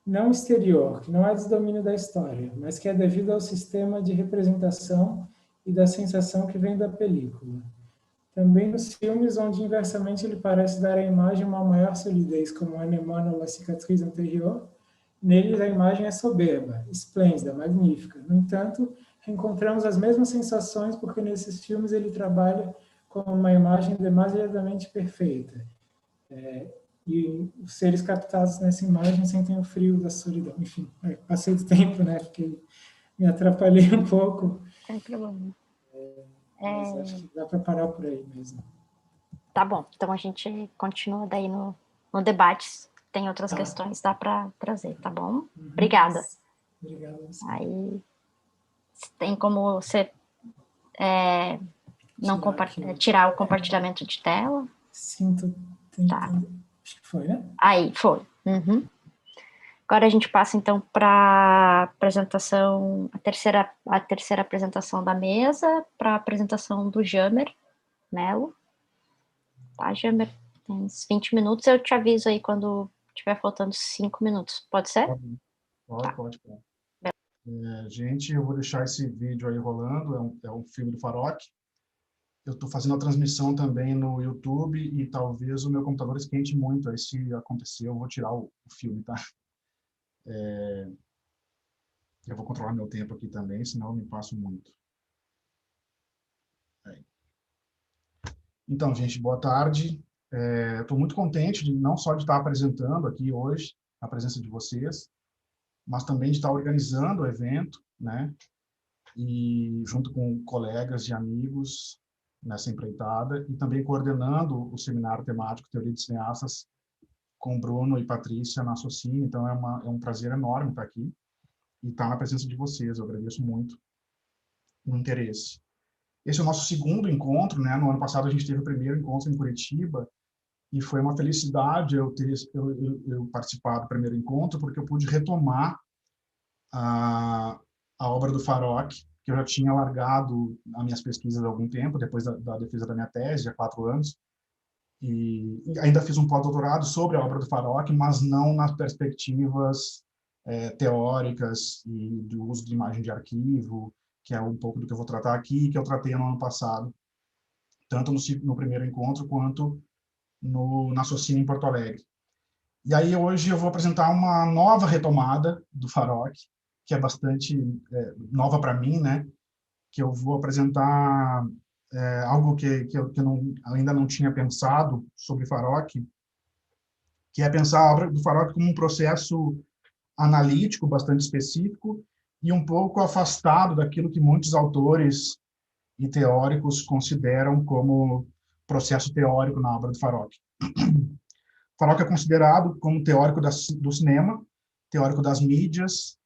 não exterior, que não é desdomínio da história, mas que é devido ao sistema de representação e da sensação que vem da película. Também nos filmes onde inversamente ele parece dar à imagem uma maior solidez, como Anémone ou La Cicatrice Intérieure, neles a imagem é soberba, esplêndida, magnífica. No entanto, encontramos as mesmas sensações porque nesses filmes ele trabalha com uma imagem demasiadamente perfeita. E os seres captados nessa imagem sentem o frio da solidão. Enfim, passei do tempo, né? Porque me atrapalhei um pouco. Sem problema. Mas acho que dá para parar por aí mesmo. Tá bom, então a gente continua daí no debate. Tem outras questões, dá para trazer, tá bom? Obrigada. Obrigado. Aí tem como você não tirar o compartilhamento de tela? Sim, tá. Acho que foi, né? Aí, foi. Uhum. Agora a gente passa, então, para a apresentação, a terceira apresentação da mesa, para a apresentação do Jamer Melo. Tá, Jamer? Tem uns 20 minutos, eu te aviso aí quando tiver faltando 5 minutos. Pode ser? Pode. Gente, eu vou deixar esse vídeo aí rolando, é um filme do Farok. Eu estou fazendo a transmissão também no YouTube e talvez o meu computador esquente muito. Aí, se acontecer, eu vou tirar o filme, tá? Eu vou controlar meu tempo aqui também, senão eu me passo muito. Então, gente, boa tarde. Estou muito contente não só de estar apresentando aqui hoje, a presença de vocês, mas também de estar organizando o evento, né? E junto com colegas e amigos nessa empreitada, e também coordenando o seminário temático Teoria de Cineastas com Bruno e Patrícia na Socine. Então, é um prazer enorme estar aqui e estar na presença de vocês. Eu agradeço muito o interesse. Esse é o nosso segundo encontro, né? No ano passado a gente teve o primeiro encontro em Curitiba, e foi uma felicidade eu participar do primeiro encontro, porque eu pude retomar a obra do Farok, que eu já tinha largado as minhas pesquisas há algum tempo, depois da defesa da minha tese, há 4 anos, e ainda fiz um pós-doutorado sobre a obra do Farok, mas não nas perspectivas teóricas e do uso de imagem de arquivo, que é um pouco do que eu vou tratar aqui, que eu tratei no ano passado, tanto no primeiro encontro quanto na Socini em Porto Alegre. E aí hoje eu vou apresentar uma nova retomada do Farok, que é bastante nova para mim, né? Que eu vou apresentar algo que eu ainda não tinha pensado sobre Farok, que é pensar a obra do Farok como um processo analítico bastante específico e um pouco afastado daquilo que muitos autores e teóricos consideram como processo teórico na obra do Farok. Farok é considerado como teórico do cinema, teórico das mídias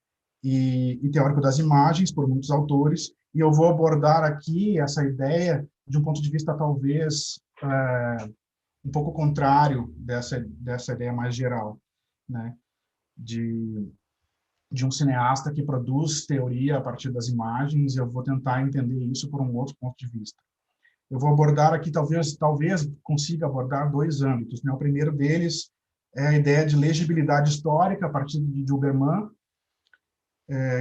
e teórico das imagens por muitos autores, e eu vou abordar aqui essa ideia de um ponto de vista talvez um pouco contrário dessa ideia mais geral, né? De um cineasta que produz teoria a partir das imagens, e eu vou tentar entender isso por um outro ponto de vista. Eu vou abordar aqui, talvez consiga abordar 2 âmbitos, né? O primeiro deles é a ideia de legibilidade histórica a partir de Huberman,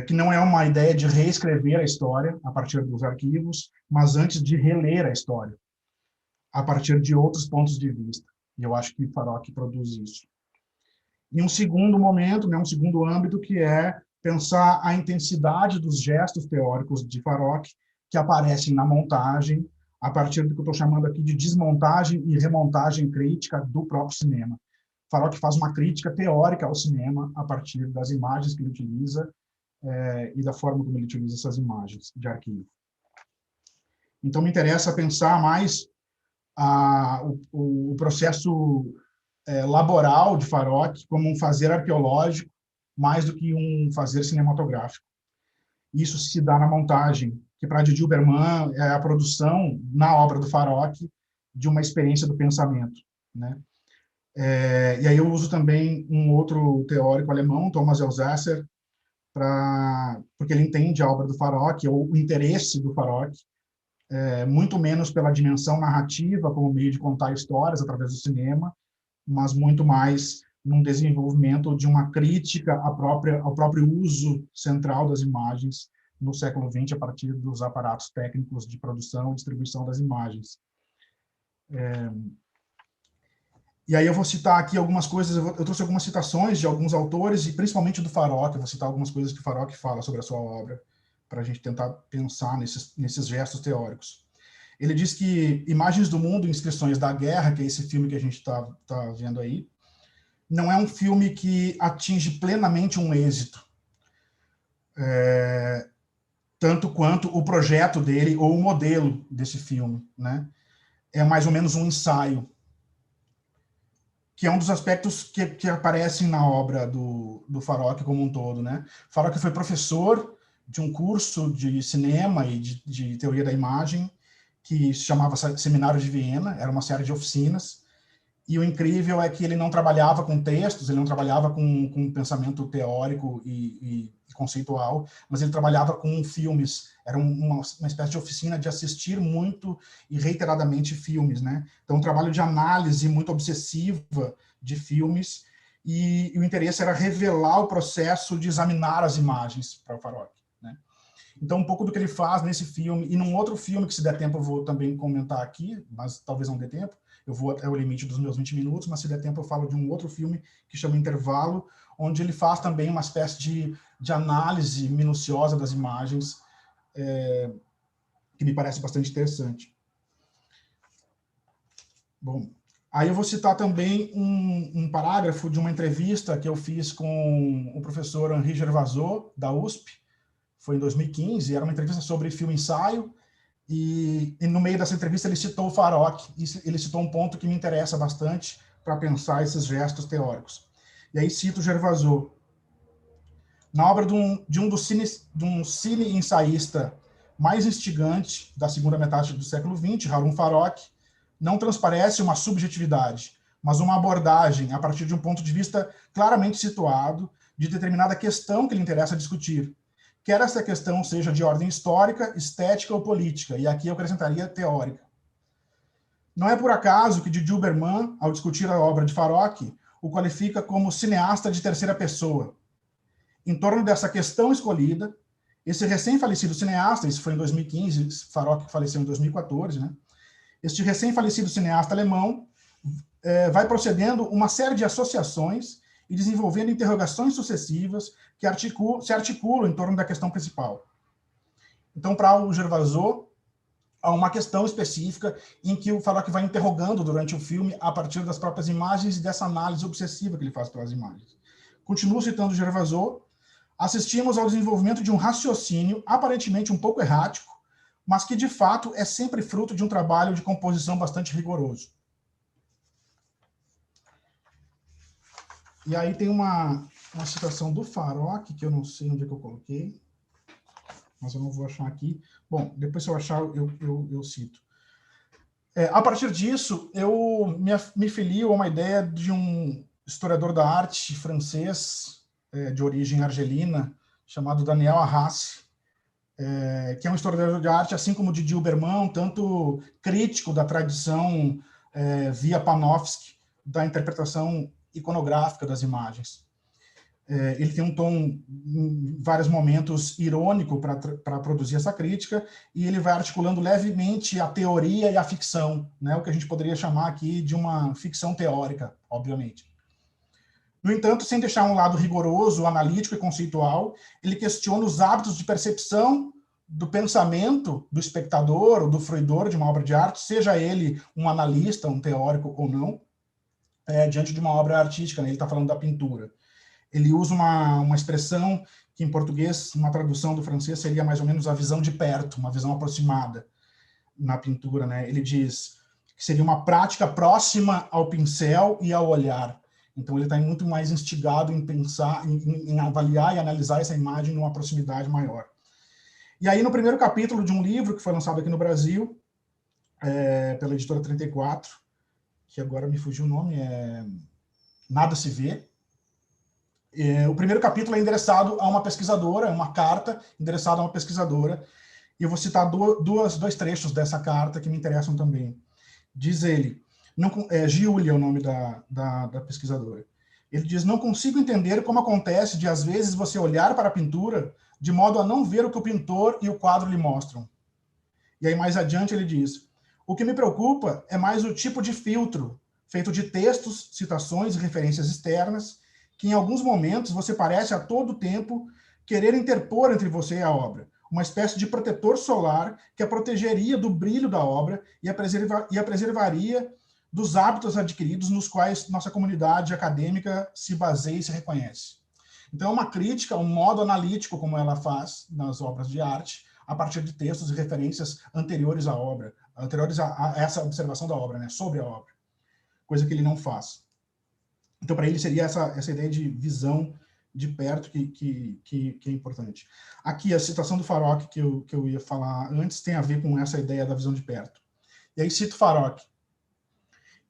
que não é uma ideia de reescrever a história a partir dos arquivos, mas antes de reler a história, a partir de outros pontos de vista. E eu acho que Farok produz isso. E um segundo momento, né, um segundo âmbito, que é pensar a intensidade dos gestos teóricos de Farok que aparecem na montagem, a partir do que eu estou chamando aqui de desmontagem e remontagem crítica do próprio cinema. Farok faz uma crítica teórica ao cinema a partir das imagens que ele utiliza e da forma como ele utiliza essas imagens de arquivo. Então, me interessa pensar mais o processo laboral de Farok como um fazer arqueológico, mais do que um fazer cinematográfico. Isso se dá na montagem, que para Didi Huberman é a produção, na obra do Farok, de uma experiência do pensamento, né? E aí eu uso também um outro teórico alemão, Thomas Elsasser, porque ele entende a obra do Farok, ou o interesse do Farok, muito menos pela dimensão narrativa, como meio de contar histórias através do cinema, mas muito mais num desenvolvimento de uma crítica ao próprio uso central das imagens no século XX, a partir dos aparatos técnicos de produção e distribuição das imagens. E aí eu vou citar aqui algumas coisas, eu trouxe algumas citações de alguns autores, e principalmente do Farok, eu vou citar algumas coisas que o Farok fala sobre a sua obra, para a gente tentar pensar nesses gestos teóricos. Ele diz que Imagens do Mundo, Inscrições da Guerra, que é esse filme que a gente está vendo aí, não é um filme que atinge plenamente um êxito, tanto quanto o projeto dele ou o modelo desse filme, né? É mais ou menos um ensaio, que é um dos aspectos que aparecem na obra do Farok como um todo, né? Farok foi professor de um curso de cinema e de teoria da imagem, que se chamava Seminário de Viena, era uma série de oficinas, e o incrível é que ele não trabalhava com textos, ele não trabalhava com pensamento teórico e conceitual, mas ele trabalhava com filmes, era uma espécie de oficina de assistir muito e reiteradamente filmes, né? Então, um trabalho de análise muito obsessiva de filmes, e o interesse era revelar o processo de examinar as imagens para o Farok, né? Então, um pouco do que ele faz nesse filme, e num outro filme que, se der tempo, eu vou também comentar aqui, mas talvez não dê tempo, eu vou até o limite dos meus 20 minutos, mas se der tempo eu falo de um outro filme que chama Intervalo, onde ele faz também uma espécie de análise minuciosa das imagens, que me parece bastante interessante. Bom, aí eu vou citar também um parágrafo de uma entrevista que eu fiz com o professor Henri Gervasot, da USP, foi em 2015, era uma entrevista sobre filme-ensaio, e no meio dessa entrevista ele citou o Farok, e ele citou um ponto que me interessa bastante para pensar esses gestos teóricos. E aí cito Gervasot. Na obra de um cine-ensaísta mais instigante da segunda metade do século XX, Harun Farokh, não transparece uma subjetividade, mas uma abordagem a partir de um ponto de vista claramente situado de determinada questão que lhe interessa discutir, quer essa questão seja de ordem histórica, estética ou política, e aqui eu acrescentaria teórica. Não é por acaso que Didi Berman, ao discutir a obra de Farokh, o qualifica como cineasta de terceira pessoa. Em torno dessa questão escolhida, esse recém-falecido cineasta, isso foi em 2015, Farokh faleceu em 2014, né? Este recém-falecido cineasta alemão vai procedendo uma série de associações e desenvolvendo interrogações sucessivas que se articulam em torno da questão principal. Então, para o Gervaisaux, há uma questão específica em que o Farokh vai interrogando durante o filme a partir das próprias imagens e dessa análise obsessiva que ele faz pelas imagens. Continuo citando Gervaisaux. Assistimos ao desenvolvimento de um raciocínio aparentemente um pouco errático, mas que, de fato, é sempre fruto de um trabalho de composição bastante rigoroso. E aí tem uma citação do Farokh, que eu não sei onde é que eu coloquei, mas eu não vou achar aqui. Bom, depois se eu achar, eu cito. A partir disso, eu me filio a uma ideia de um historiador da arte francês, de origem argelina, chamado Daniel Arrassi, que é um historiador de arte, assim como Didi Berman, tanto crítico da tradição via Panofsky, da interpretação iconográfica das imagens. Ele tem um tom, em vários momentos, irônico para produzir essa crítica, e ele vai articulando levemente a teoria e a ficção, né? O que a gente poderia chamar aqui de uma ficção teórica, obviamente. No entanto, sem deixar um lado rigoroso, analítico e conceitual, ele questiona os hábitos de percepção do pensamento do espectador ou do fruidor de uma obra de arte, seja ele um analista, um teórico ou não, diante de uma obra artística, né? Ele está falando da pintura. Ele usa uma expressão que, em português, uma tradução do francês, seria mais ou menos a visão de perto, uma visão aproximada na pintura, né? Ele diz que seria uma prática próxima ao pincel e ao olhar. Então, ele está muito mais instigado em pensar, em avaliar e analisar essa imagem numa proximidade maior. E aí, no primeiro capítulo de um livro que foi lançado aqui no Brasil, pela editora 34, que agora me fugiu o nome, Nada Se Vê. O primeiro capítulo é endereçado a uma pesquisadora, é uma carta endereçada a uma pesquisadora, e eu vou citar dois trechos dessa carta que me interessam também. Diz ele, Giulia é o nome da pesquisadora. Ele diz, não consigo entender como acontece de, às vezes, você olhar para a pintura de modo a não ver o que o pintor e o quadro lhe mostram. E aí, mais adiante, ele diz, o que me preocupa é mais o tipo de filtro, feito de textos, citações e referências externas, que em alguns momentos você parece a todo tempo querer interpor entre você e a obra, uma espécie de protetor solar que a protegeria do brilho da obra e a preservaria dos hábitos adquiridos nos quais nossa comunidade acadêmica se baseia e se reconhece. Então, é uma crítica, um modo analítico como ela faz nas obras de arte, a partir de textos e referências anteriores à obra, anteriores a essa observação da obra, né, sobre a obra, coisa que ele não faz. Então, para ele, seria essa ideia de visão de perto que é importante. Aqui, a citação do Farokh, que eu ia falar antes, tem a ver com essa ideia da visão de perto. E aí, cito Farokh.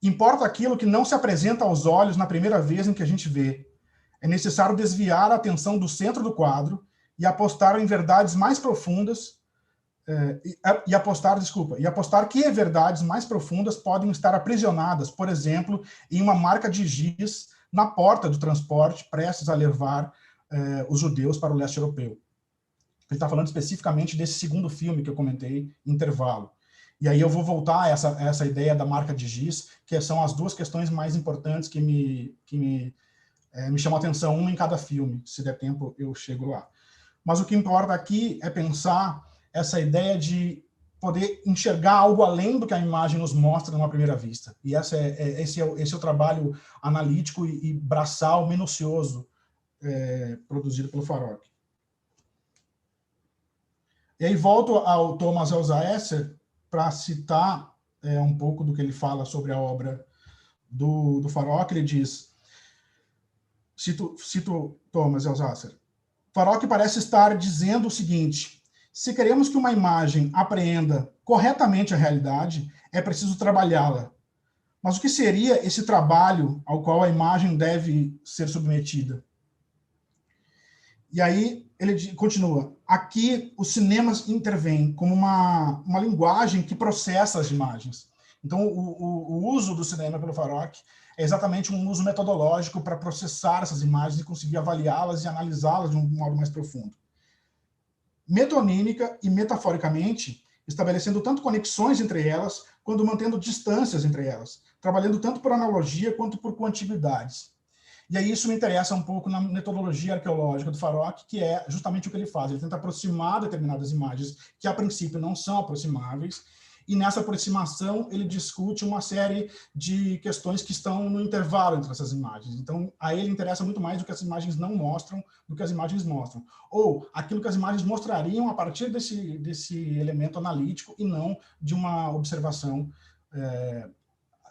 Importa aquilo que não se apresenta aos olhos na primeira vez em que a gente vê. É necessário desviar a atenção do centro do quadro e apostar em verdades mais profundas, e apostar que verdades mais profundas podem estar aprisionadas, por exemplo, em uma marca de giz na porta do transporte prestes a levar os judeus para o leste europeu. Ele está falando especificamente desse segundo filme que eu comentei, Intervalo. E aí eu vou voltar a essa ideia da marca de giz, que são as duas questões mais importantes que me chamam a atenção, uma em cada filme. Se der tempo, eu chego lá. Mas o que importa aqui é pensar essa ideia de poder enxergar algo além do que a imagem nos mostra numa primeira vista. E esse é o trabalho analítico e braçal, minucioso, produzido pelo Farokh. E aí volto ao Thomas Elsaesser para citar um pouco do que ele fala sobre a obra do Farokh. Ele diz, cito Thomas Elsaesser, Farokh parece estar dizendo o seguinte, Se queremos que uma imagem apreenda corretamente a realidade, é preciso trabalhá-la. Mas o que seria esse trabalho ao qual a imagem deve ser submetida? E aí ele continua, aqui os cinemas intervêm como uma linguagem que processa as imagens. Então, o uso do cinema pelo Farok é exatamente um uso metodológico para processar essas imagens e conseguir avaliá-las e analisá-las de um modo mais profundo. Metonímica e metaforicamente, estabelecendo tanto conexões entre elas, quanto mantendo distâncias entre elas, trabalhando tanto por analogia quanto por contiguidades. E aí isso me interessa um pouco na metodologia arqueológica do Farok, que é justamente o que ele faz. Ele tenta aproximar determinadas imagens que, a princípio, não são aproximáveis, e nessa aproximação ele discute uma série de questões que estão no intervalo entre essas imagens. Então, a ele interessa muito mais do que as imagens não mostram, do que as imagens mostram. Ou aquilo que as imagens mostrariam a partir desse elemento analítico e não de uma observação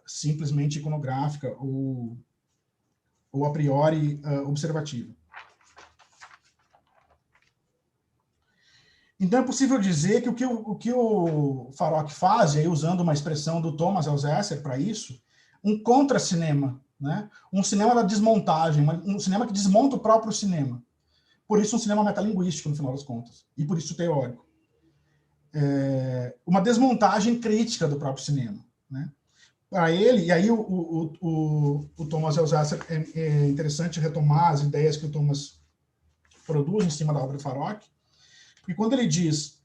simplesmente iconográfica ou a priori observativa. Então, é possível dizer que o que o Farok faz, e aí usando uma expressão do Thomas Elzesser para isso, um contra-cinema, né? Um cinema da desmontagem, um cinema que desmonta o próprio cinema. Por isso, um cinema metalinguístico, no final das contas, e por isso teórico. Uma desmontagem crítica do próprio cinema, né? Para ele, e aí o Thomas Elzesser, é interessante retomar as ideias que o Thomas produz em cima da obra do Farok, porque quando ele diz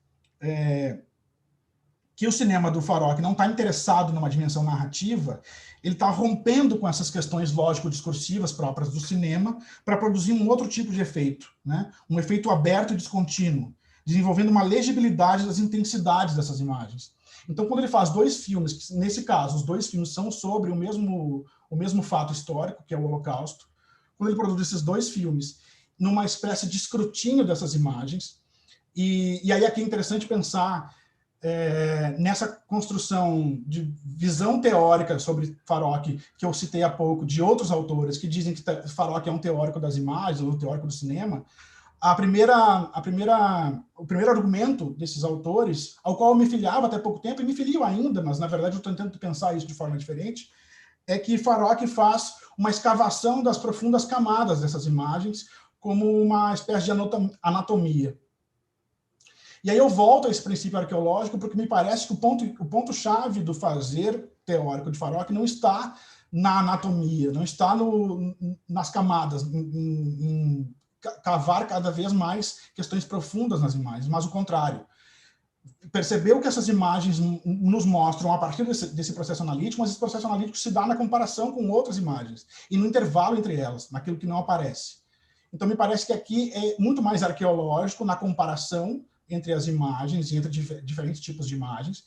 que o cinema do Farok não está interessado numa dimensão narrativa, ele está rompendo com essas questões lógico-discursivas próprias do cinema para produzir um outro tipo de efeito, né? Um efeito aberto e descontínuo, desenvolvendo uma legibilidade das intensidades dessas imagens. Então, quando ele faz dois filmes, nesse caso, os dois filmes são sobre o mesmo fato histórico, que é o Holocausto, quando ele produz esses dois filmes numa espécie de escrutínio dessas imagens, e aí aqui é interessante pensar nessa construção de visão teórica sobre Farok, que eu citei há pouco, de outros autores que dizem que Farok é um teórico das imagens, ou um teórico do cinema. O primeiro argumento desses autores, ao qual eu me filiava até pouco tempo, e me filio ainda, mas na verdade eu estou tentando pensar isso de forma diferente, é que Farok faz uma escavação das profundas camadas dessas imagens como uma espécie de anatomia. E aí eu volto a esse princípio arqueológico porque me parece que o ponto-chave do fazer teórico de Farok não está na anatomia, não está nas camadas, em cavar cada vez mais questões profundas nas imagens, mas o contrário. Perceber o que essas imagens nos mostram a partir desse processo analítico, mas esse processo analítico se dá na comparação com outras imagens e no intervalo entre elas, naquilo que não aparece. Então, me parece que aqui é muito mais arqueológico na comparação entre as imagens e entre diferentes tipos de imagens,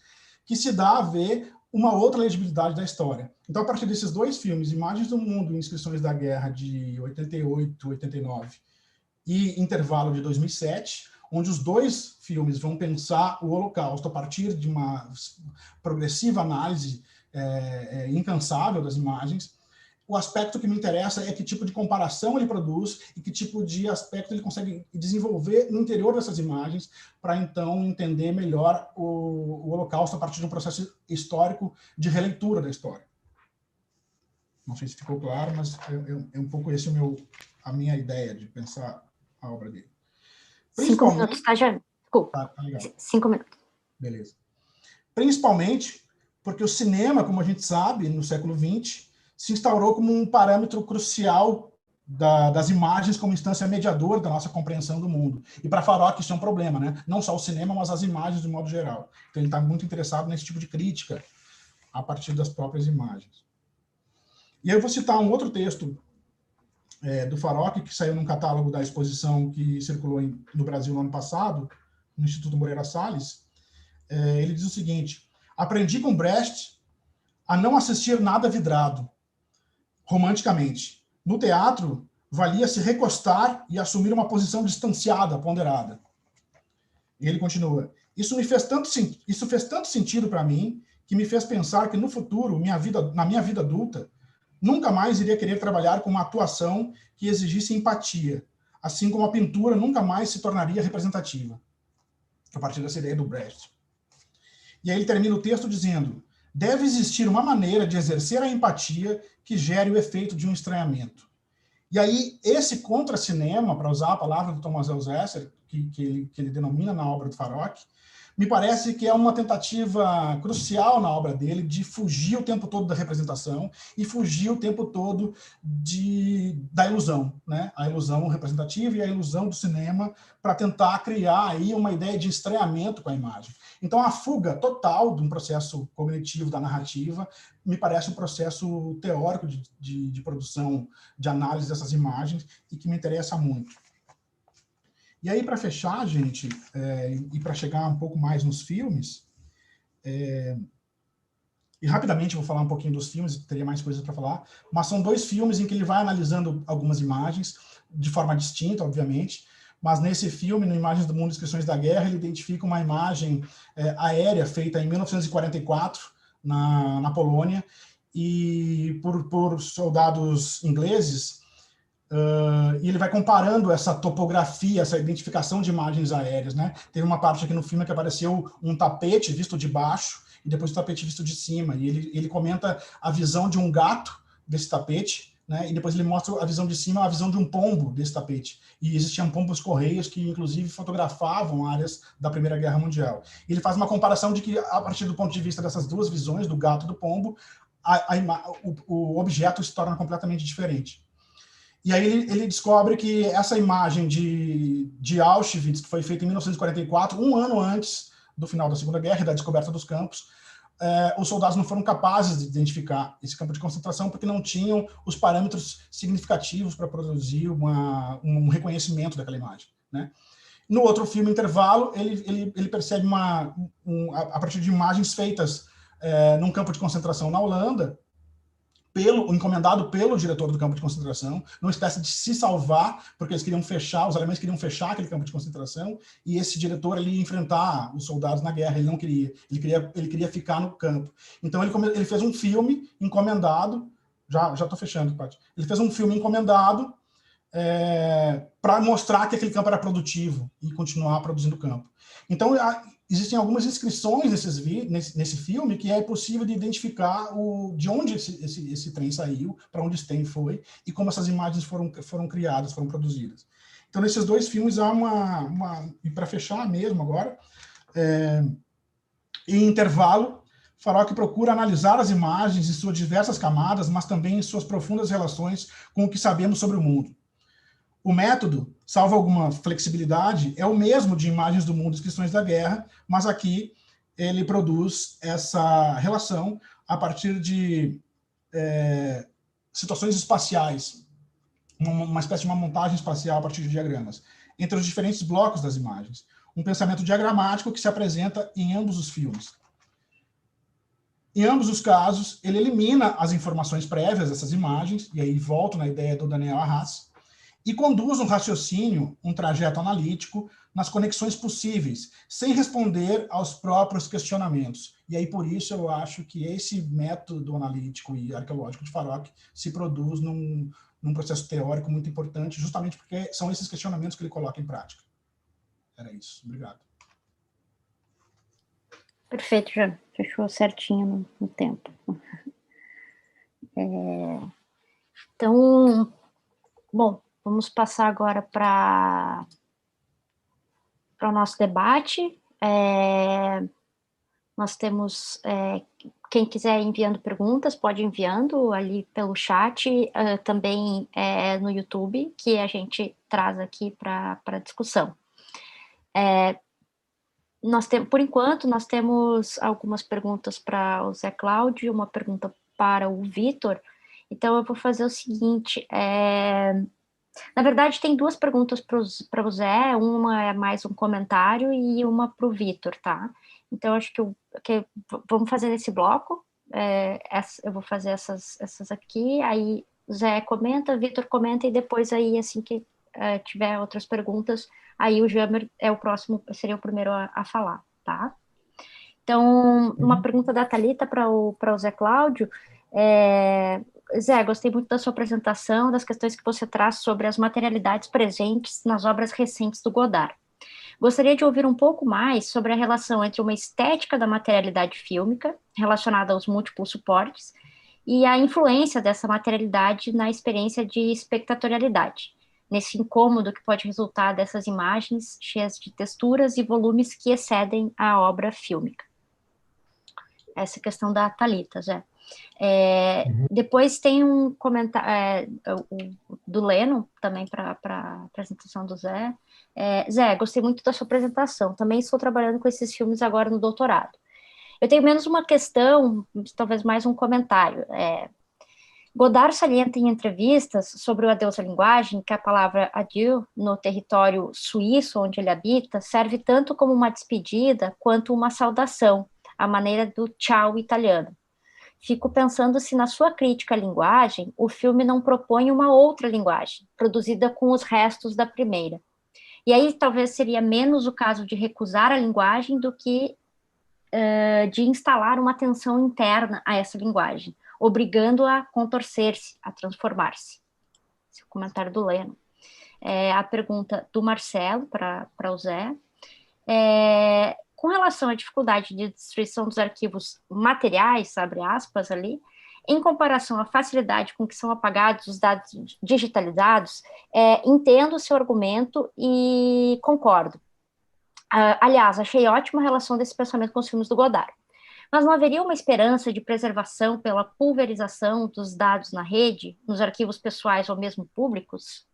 que se dá a ver uma outra legibilidade da história. Então, a partir desses dois filmes, Imagens do Mundo e Inscrições da Guerra, de 88, 89, e Intervalo, de 2007, onde os dois filmes vão pensar o Holocausto a partir de uma progressiva análise incansável das imagens, o aspecto que me interessa é que tipo de comparação ele produz e que tipo de aspecto ele consegue desenvolver no interior dessas imagens para, então, entender melhor o Holocausto a partir de um processo histórico de releitura da história. Não sei se ficou claro, mas é um pouco esse a minha ideia de pensar a obra dele. 5 minutos, tá, Jânio? Desculpa. Tá legal. 5 minutos. Beleza. Principalmente porque o cinema, como a gente sabe, no século XX, se instaurou como um parâmetro crucial das imagens como instância mediadora da nossa compreensão do mundo. E para Farok isso é um problema, né? Não só o cinema, mas as imagens de modo geral. Então ele está muito interessado nesse tipo de crítica a partir das próprias imagens. E aí eu vou citar um outro texto do Farok, que saiu num catálogo da exposição que circulou no Brasil no ano passado, no Instituto Moreira Salles. Ele diz o seguinte: aprendi com Brecht a não assistir nada vidrado, romanticamente. No teatro, valia se recostar e assumir uma posição distanciada, ponderada. E ele continua: isso fez tanto sentido para mim, que me fez pensar que no futuro, na minha vida adulta, nunca mais iria querer trabalhar com uma atuação que exigisse empatia, assim como a pintura nunca mais se tornaria representativa. a partir dessa ideia do Brecht. E aí ele termina o texto dizendo: deve existir uma maneira de exercer a empatia que gere o efeito de um estranhamento. E aí, esse contra-cinema, para usar a palavra do Thomas Elzesser, que ele denomina na obra do Farok, me parece que é uma tentativa crucial na obra dele de fugir o tempo todo da representação e fugir o tempo todo da ilusão, né? A ilusão representativa e a ilusão do cinema, para tentar criar aí uma ideia de estranhamento com a imagem. Então, a fuga total de um processo cognitivo da narrativa me parece um processo teórico de produção, de análise dessas imagens, e que me interessa muito. E aí, para fechar, gente, e para chegar um pouco mais nos filmes, e rapidamente vou falar um pouquinho dos filmes, teria mais coisas para falar, mas são 2 filmes em que ele vai analisando algumas imagens, de forma distinta, obviamente, mas nesse filme, no Imagens do Mundo, Inscrições da Guerra, ele identifica uma imagem aérea feita em 1944, na Polônia, e por soldados ingleses, e ele vai comparando essa topografia, essa identificação de imagens aéreas, né? Teve uma parte aqui no filme que apareceu um tapete visto de baixo e depois o tapete visto de cima, e ele comenta a visão de um gato desse tapete, né? E depois ele mostra a visão de cima, a visão de um pombo desse tapete. E existiam pombos correios que, inclusive, fotografavam áreas da Primeira Guerra Mundial. E ele faz uma comparação de que, a partir do ponto de vista dessas 2 visões, do gato e do pombo, o objeto se torna completamente diferente. E aí ele descobre que essa imagem de Auschwitz, que foi feita em 1944, um ano antes do final da Segunda Guerra e da descoberta dos campos, os soldados não foram capazes de identificar esse campo de concentração porque não tinham os parâmetros significativos para produzir um reconhecimento daquela imagem, né? No outro filme, Intervalo, ele percebe a partir de imagens feitas num campo de concentração na Holanda, encomendado pelo diretor do campo de concentração, numa espécie de se salvar, porque os alemães queriam fechar aquele campo de concentração, e esse diretor ele ia enfrentar os soldados na guerra, ele não queria, ele queria ficar no campo. Então ele fez um filme encomendado, já estou fechando, Paty. Ele fez um filme encomendado para mostrar que aquele campo era produtivo e continuar produzindo campo. Então, existem algumas inscrições nesse filme que é possível de identificar de onde esse trem saiu, para onde esse trem foi, e como essas imagens foram criadas, foram produzidas. Então, nesses 2 filmes, há e para fechar mesmo agora, em Intervalo, Farok procura analisar as imagens em suas diversas camadas, mas também em suas profundas relações com o que sabemos sobre o mundo. O método, salvo alguma flexibilidade, é o mesmo de Imagens do Mundo, Inscrições da Guerra, mas aqui ele produz essa relação a partir de situações espaciais, uma espécie de uma montagem espacial a partir de diagramas, entre os diferentes blocos das imagens. Um pensamento diagramático que se apresenta em ambos os filmes. Em ambos os casos, ele elimina as informações prévias dessas imagens, e aí volto na ideia do Daniel Arras, e conduz um raciocínio, um trajeto analítico, nas conexões possíveis, sem responder aos próprios questionamentos. E aí, por isso, eu acho que esse método analítico e arqueológico de Farok se produz num processo teórico muito importante, justamente porque são esses questionamentos que ele coloca em prática. Era isso. Obrigado. Perfeito, já fechou certinho no tempo. Então, bom, vamos passar agora para o nosso debate. Nós temos, quem quiser enviando perguntas, pode ir enviando ali pelo chat, também no YouTube, que a gente traz aqui para discussão. Por enquanto, nós temos algumas perguntas para o Zé Cláudio, uma pergunta para o Vitor. Então, eu vou fazer o seguinte, na verdade, tem 2 perguntas para o Zé, uma é mais um comentário e uma para o Vitor, tá? Então, acho que vamos fazer nesse bloco, eu vou fazer essas aqui, aí o Zé comenta, o Vitor comenta, e depois aí, assim que tiver outras perguntas, aí o Jamer seria o primeiro a falar, tá? Então, uma pergunta da Thalita para o Zé Cláudio, Zé, gostei muito da sua apresentação, das questões que você traz sobre as materialidades presentes nas obras recentes do Godard. Gostaria de ouvir um pouco mais sobre a relação entre uma estética da materialidade fílmica, relacionada aos múltiplos suportes, e a influência dessa materialidade na experiência de espectatorialidade, nesse incômodo que pode resultar dessas imagens cheias de texturas e volumes que excedem a obra fílmica. Essa questão da Thalita, Zé. Depois tem um comentário do Leno, também para a apresentação do Zé. Zé, gostei muito da sua apresentação. Também estou trabalhando com esses filmes agora no doutorado. Eu tenho menos uma questão, talvez mais um comentário. Godard salienta em entrevistas sobre o adeus à linguagem que a palavra adieu, no território suíço onde ele habita, serve tanto como uma despedida quanto uma saudação, à maneira do tchau italiano. Fico pensando se na sua crítica à linguagem, o filme não propõe uma outra linguagem, produzida com os restos da primeira. E aí talvez seria menos o caso de recusar a linguagem do que de instalar uma tensão interna a essa linguagem, obrigando-a a contorcer-se, a transformar-se. Esse é o comentário do Leno. A pergunta do Marcelo para o Zé. Com relação à dificuldade de destruição dos arquivos materiais, abre aspas ali, em comparação à facilidade com que são apagados os dados digitalizados, entendo o seu argumento e concordo. Aliás, achei ótima a relação desse pensamento com os filmes do Godard. Mas não haveria uma esperança de preservação pela pulverização dos dados na rede, nos arquivos pessoais ou mesmo públicos?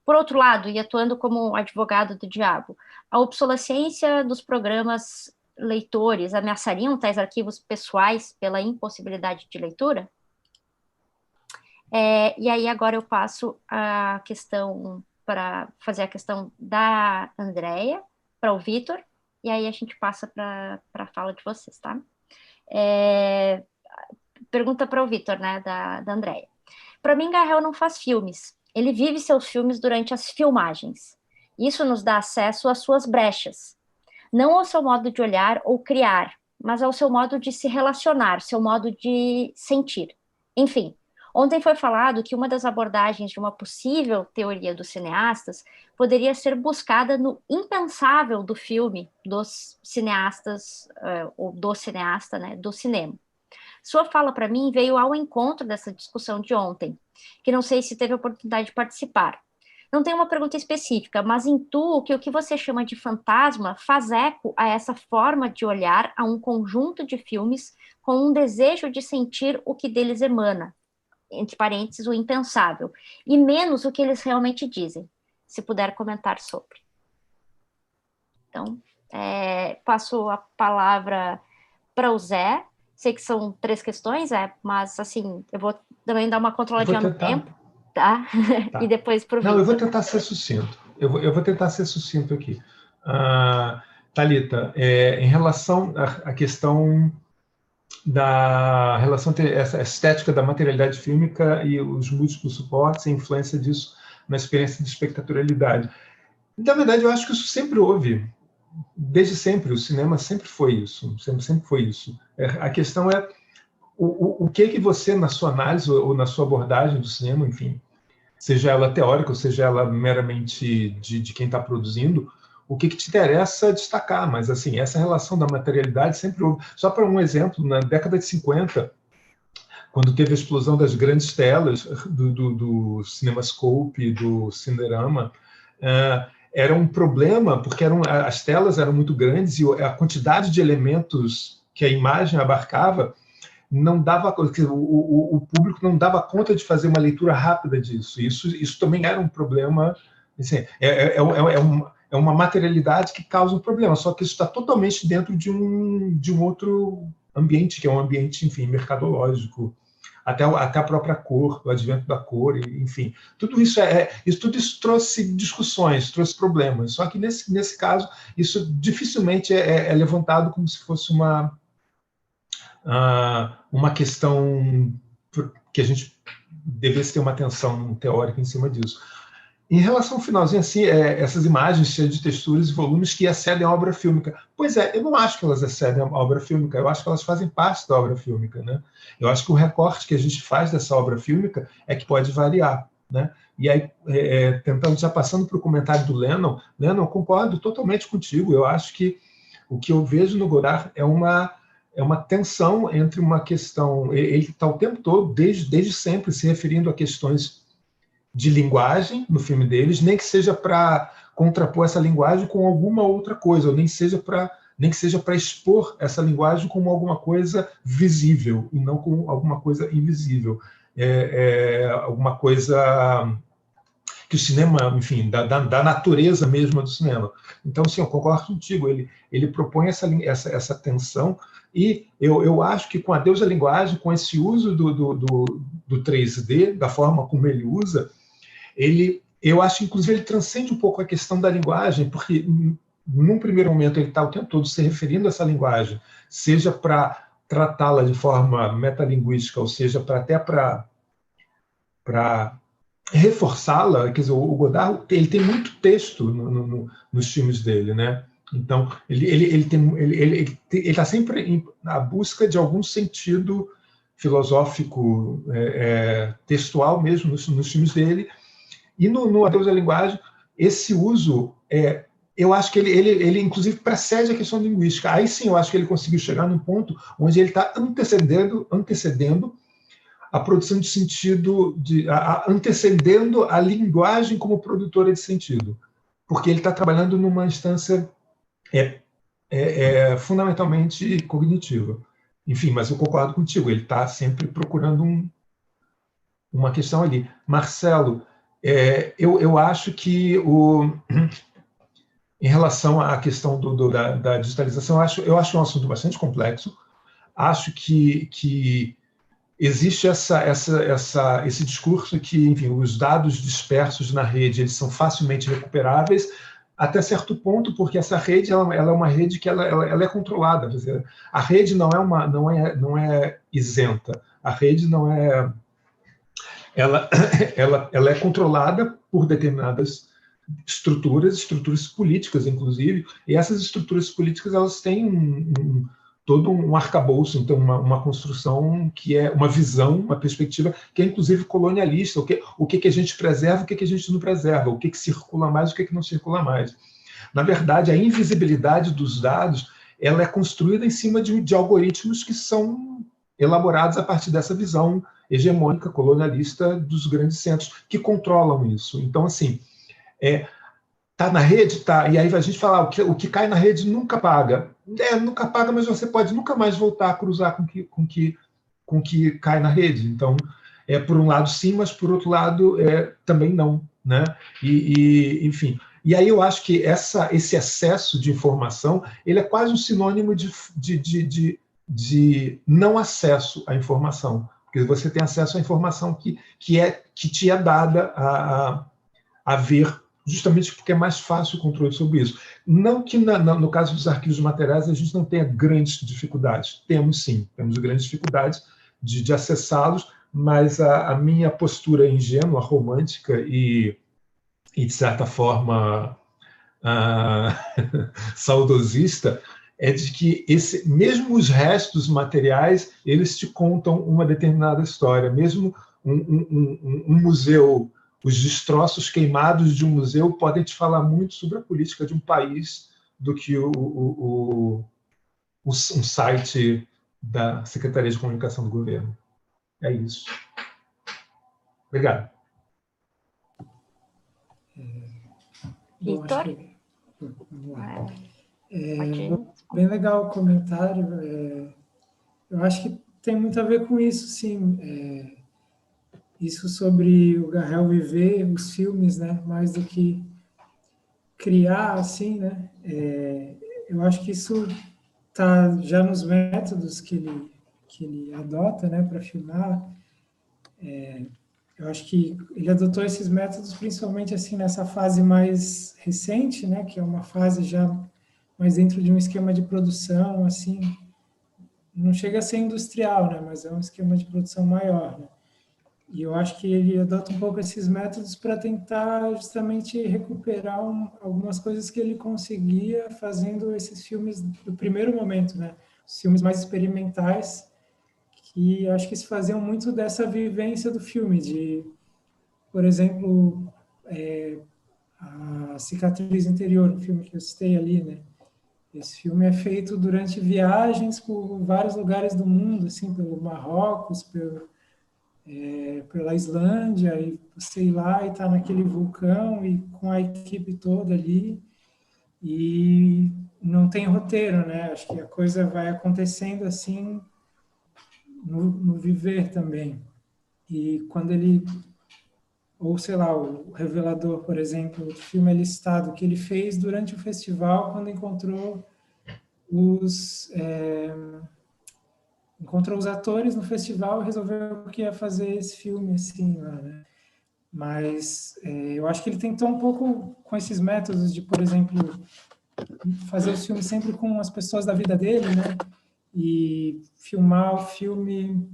Por outro lado, e atuando como advogado do diabo, a obsolescência dos programas leitores ameaçariam tais arquivos pessoais pela impossibilidade de leitura? E aí agora eu passo a questão para fazer a questão da Andrea para o Vitor, e aí a gente passa para a fala de vocês, tá? Pergunta para o Vitor, né, da Andrea. Para mim, Garrel não faz filmes. Ele vive seus filmes durante as filmagens. Isso nos dá acesso às suas brechas. Não ao seu modo de olhar ou criar, mas ao seu modo de se relacionar, seu modo de sentir. Enfim, ontem foi falado que uma das abordagens de uma possível teoria dos cineastas poderia ser buscada no impensável do filme dos cineastas, ou do cineasta, né, do cinema. Sua fala, para mim, veio ao encontro dessa discussão de ontem, que não sei se teve a oportunidade de participar. Não tenho uma pergunta específica, mas intuo que o que você chama de fantasma faz eco a essa forma de olhar a um conjunto de filmes com um desejo de sentir o que deles emana, entre parênteses, o impensável, e menos o que eles realmente dizem, se puder comentar sobre. Então, passo a palavra para o Zé. Sei que são 3 questões, mas assim, eu vou também dar uma controladinha no tempo, tá? E depois para o Vitor. Não, eu vou tentar ser sucinto. Eu vou tentar ser sucinto aqui. Thalita, em relação à questão da relação entre essa estética da materialidade fílmica e os múltiplos suportes e a influência disso na experiência de espectatorialidade. Na verdade, eu acho que isso sempre houve. Desde sempre, o cinema sempre foi isso. Sempre foi isso. A questão é o que você, na sua análise ou na sua abordagem do cinema, enfim, seja ela teórica ou seja ela meramente de quem está produzindo, o que te interessa destacar, mas assim, essa relação da materialidade sempre houve. Só para um exemplo, na década de 50, quando teve a explosão das grandes telas do CinemaScope, do Cinerama, era um problema, porque as telas eram muito grandes e a quantidade de elementos que a imagem abarcava não dava, o público não dava conta de fazer uma leitura rápida disso. Isso também era um problema. Assim, é uma materialidade que causa um problema, só que isso está totalmente dentro de um outro ambiente, que é um ambiente, enfim, mercadológico. Até a própria cor, o advento da cor, enfim. Tudo isso isso trouxe discussões, trouxe problemas. Só que, nesse caso, isso dificilmente é levantado como se fosse uma questão que a gente devesse ter uma atenção teórica em cima disso. Em relação ao finalzinho, assim, essas imagens cheias de texturas e volumes que excedem a obra fílmica. Pois eu não acho que elas excedem a obra fílmica, eu acho que elas fazem parte da obra fílmica, né? Eu acho que o recorte que a gente faz dessa obra fílmica é que pode variar. né? E aí, tentando, já passando para o comentário do Lennon, eu concordo totalmente contigo. Eu acho que o que eu vejo no Godard é uma tensão entre uma questão... Ele está o tempo todo, desde sempre, se referindo a questões de linguagem no filme deles, nem que seja para contrapor essa linguagem com alguma outra coisa, ou nem que seja para expor essa linguagem como alguma coisa visível, e não como alguma coisa invisível. Alguma coisa que o cinema, enfim, da natureza mesma do cinema. Então, sim, eu concordo contigo, ele propõe essa tensão, e eu acho que com Adeus à Linguagem, com esse uso do 3D, da forma como ele usa, eu acho que, inclusive, ele transcende um pouco a questão da linguagem, porque, num primeiro momento, ele está o tempo todo se referindo a essa linguagem, seja para tratá-la de forma metalinguística, ou seja, até para reforçá-la. Quer dizer, o Godard ele tem muito texto nos filmes dele, né? Então, ele está sempre na busca de algum sentido filosófico, textual mesmo, nos filmes dele. E no Adeus à Linguagem, esse uso, eu acho que ele inclusive precede a questão linguística. Aí sim, eu acho que ele conseguiu chegar num ponto onde ele está antecedendo a produção de sentido, antecedendo a linguagem como produtora de sentido, porque ele está trabalhando numa instância fundamentalmente cognitiva. Enfim, mas eu concordo contigo, ele está sempre procurando uma questão ali. Marcelo, eu acho que em relação à questão da digitalização, eu acho um assunto bastante complexo. Acho que existe esse discurso que, enfim, os dados dispersos na rede eles são facilmente recuperáveis até certo ponto, porque essa rede ela é uma rede que ela é controlada. A rede não é isenta. A rede não é ela é controlada por determinadas estruturas políticas, inclusive, e essas estruturas políticas elas têm todo um arcabouço, então uma construção que é uma visão, uma perspectiva que é inclusive colonialista, o que a gente preserva, o que a gente não preserva, o que circula mais, o que não circula mais. Na verdade, a invisibilidade dos dados ela é construída em cima de algoritmos que são elaborados a partir dessa visão hegemônica, colonialista dos grandes centros, que controlam isso. Então, assim, tá na rede, tá, e aí a gente fala, o que cai na rede nunca paga. Nunca paga, mas você pode nunca mais voltar a cruzar com o que cai na rede. Então, por um lado sim, mas por outro lado também não, né? Enfim, e aí eu acho que esse excesso de informação ele é quase um sinônimo de não acesso à informação, porque você tem acesso à informação que te é dada a ver, justamente porque é mais fácil o controle sobre isso. Não que no caso dos arquivos materiais a gente não tenha grandes dificuldades, temos sim, temos grandes dificuldades de acessá-los, mas a minha postura ingênua, romântica e de certa forma saudosista é de que mesmo os restos materiais eles te contam uma determinada história, mesmo um museu, os destroços queimados de um museu podem te falar muito sobre a política de um país do que um site da Secretaria de Comunicação do governo. É isso. Obrigado. Vitor? Bem legal o comentário. Eu acho que tem muito a ver com isso, sim. Isso sobre o Garrel viver os filmes, né? Mais do que criar, assim, né? Eu acho que isso está já nos métodos que ele adota, né? Para filmar. Eu acho que ele adotou esses métodos principalmente assim nessa fase mais recente, né? Que é uma fase já mais dentro de um esquema de produção, assim, não chega a ser industrial, né? Mas é um esquema de produção maior, né? E eu acho que ele adota um pouco esses métodos para tentar justamente recuperar algumas coisas que ele conseguia fazendo esses filmes do primeiro momento, né? Os filmes mais experimentais, que eu acho que se faziam muito dessa vivência do filme, de por exemplo, a Cicatriz Interior, o filme que eu citei ali, né? Esse filme é feito durante viagens por vários lugares do mundo, assim, pelo Marrocos, pela Islândia, e você ir lá e estar naquele vulcão e com a equipe toda ali, e não tem roteiro, né? Acho que a coisa vai acontecendo assim no viver também. E quando ele, ou sei lá, o Revelador, por exemplo, o filme é listado que ele fez durante o festival, quando encontrou os atores no festival e resolveu que ia fazer esse filme assim lá, né? Mas eu acho que ele tentou um pouco com esses métodos de, por exemplo, fazer os filmes sempre com as pessoas da vida dele, né? E filmar o filme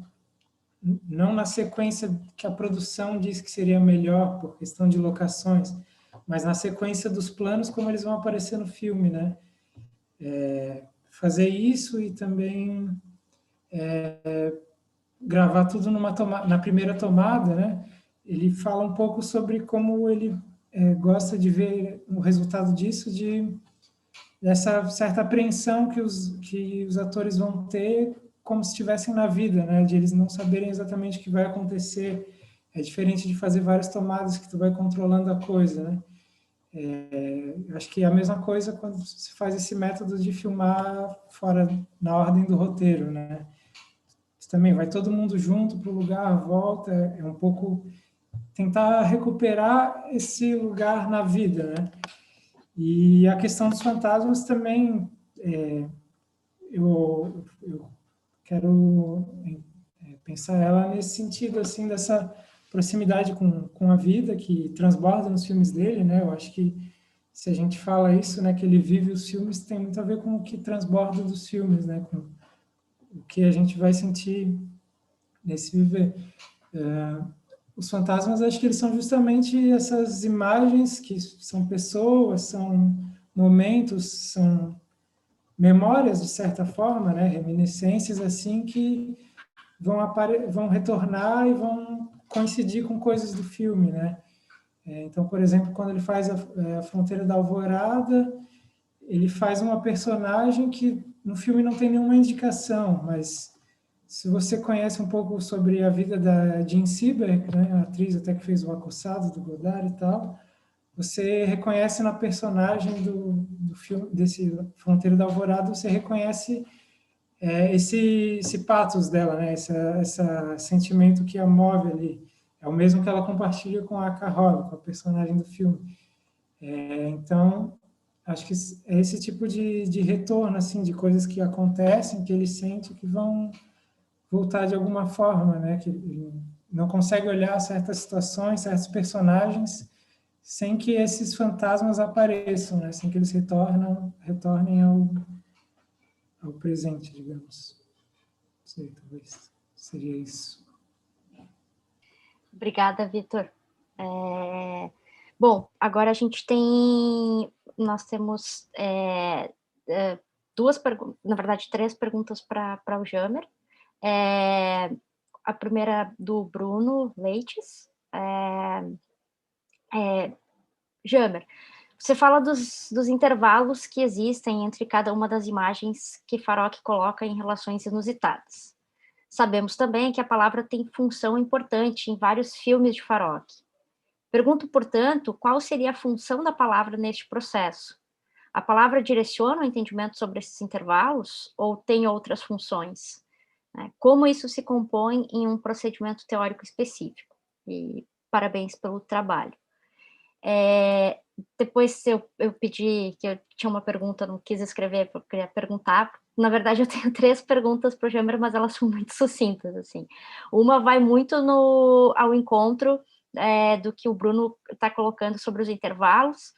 não na sequência que a produção diz que seria melhor por questão de locações, mas na sequência dos planos como eles vão aparecer no filme, né? Fazer isso e também gravar tudo na primeira tomada, né? Ele fala um pouco sobre como ele gosta de ver o resultado disso, dessa certa apreensão que os atores vão ter como se estivessem na vida, né? De eles não saberem exatamente o que vai acontecer. É diferente de fazer várias tomadas que tu vai controlando a coisa, né? Acho que é a mesma coisa quando se faz esse método de filmar fora na ordem do roteiro, né? Também vai todo mundo junto para o lugar, volta, é um pouco tentar recuperar esse lugar na vida, né? E a questão dos fantasmas também, eu quero pensar ela nesse sentido, assim, dessa proximidade com a vida que transborda nos filmes dele, né? Eu acho que se a gente fala isso, né, que ele vive os filmes, tem muito a ver com o que transborda dos filmes, né? Com o que a gente vai sentir nesse viver. Os fantasmas, acho que eles são justamente essas imagens que são pessoas, são momentos, são memórias, de certa forma, né? Reminiscências, assim, que vão retornar e vão coincidir com coisas do filme, né? Então, por exemplo, quando ele faz a Fronteira da Alvorada, ele faz uma personagem que no filme não tem nenhuma indicação, mas se você conhece um pouco sobre a vida da Jean Seberg, né, a atriz até que fez o Acossado do Godard e tal, você reconhece na personagem do filme, desse Fronteira da Alvorada, você reconhece esse pathos dela, né, esse sentimento que a move ali. É o mesmo que ela compartilha com a Carol, com a personagem do filme. Então, acho que é esse tipo de retorno, assim, de coisas que acontecem, que ele sente, que vão voltar de alguma forma, né? Que ele não consegue olhar certas situações, certos personagens, sem que esses fantasmas apareçam, né? Sem que eles retornem ao presente, digamos. Não sei, talvez seria isso. Obrigada, Vitor. Bom, agora a gente nós temos duas perguntas, na verdade, 3 perguntas para o Jamer. A primeira do Bruno Leites. Jamer, você fala dos intervalos que existem entre cada uma das imagens que Farok coloca em relações inusitadas. Sabemos também que a palavra tem função importante em vários filmes de Farok. Pergunto, portanto, qual seria a função da palavra neste processo? A palavra direciona o entendimento sobre esses intervalos ou tem outras funções? Como isso se compõe em um procedimento teórico específico? E parabéns pelo trabalho. Depois eu pedi, que eu tinha uma pergunta, não quis escrever, porque eu queria perguntar. Na verdade, eu tenho 3 perguntas para o Jamer, mas elas são muito sucintas, assim. Uma vai muito ao encontro do que o Bruno está colocando sobre os intervalos.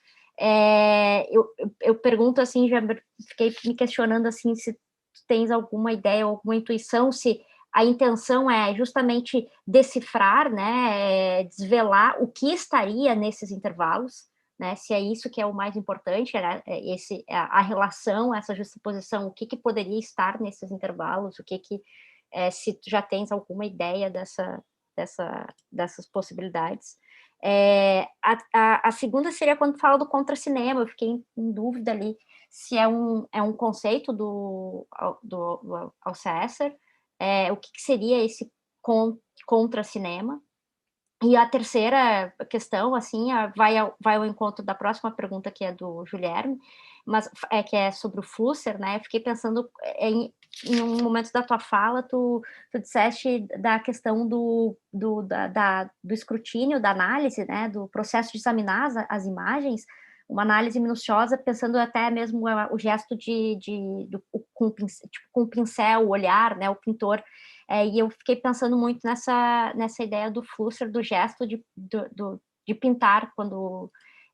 Eu pergunto, assim, Jamer, fiquei me questionando, assim, se tu tens alguma ideia, alguma intuição, se a intenção é justamente decifrar, né, desvelar o que estaria nesses intervalos, né, se é isso que é o mais importante, era a relação, essa justaposição, o que poderia estar nesses intervalos, se tu já tens alguma ideia dessas possibilidades. A segunda seria quando fala do contracinema. Eu fiquei em dúvida ali se é um conceito do Althusser, o que seria esse contracinema. E a terceira questão, assim, vai ao encontro da próxima pergunta, que é do Guilherme, mas que é sobre o Flusser, né? Eu fiquei pensando em um momento da tua fala, tu disseste da questão do escrutínio, da análise, né? Do processo de examinar as imagens, uma análise minuciosa, pensando até mesmo o gesto com o pincel, o olhar, né? O pintor. E eu fiquei pensando muito nessa ideia do Flusser, do gesto de pintar,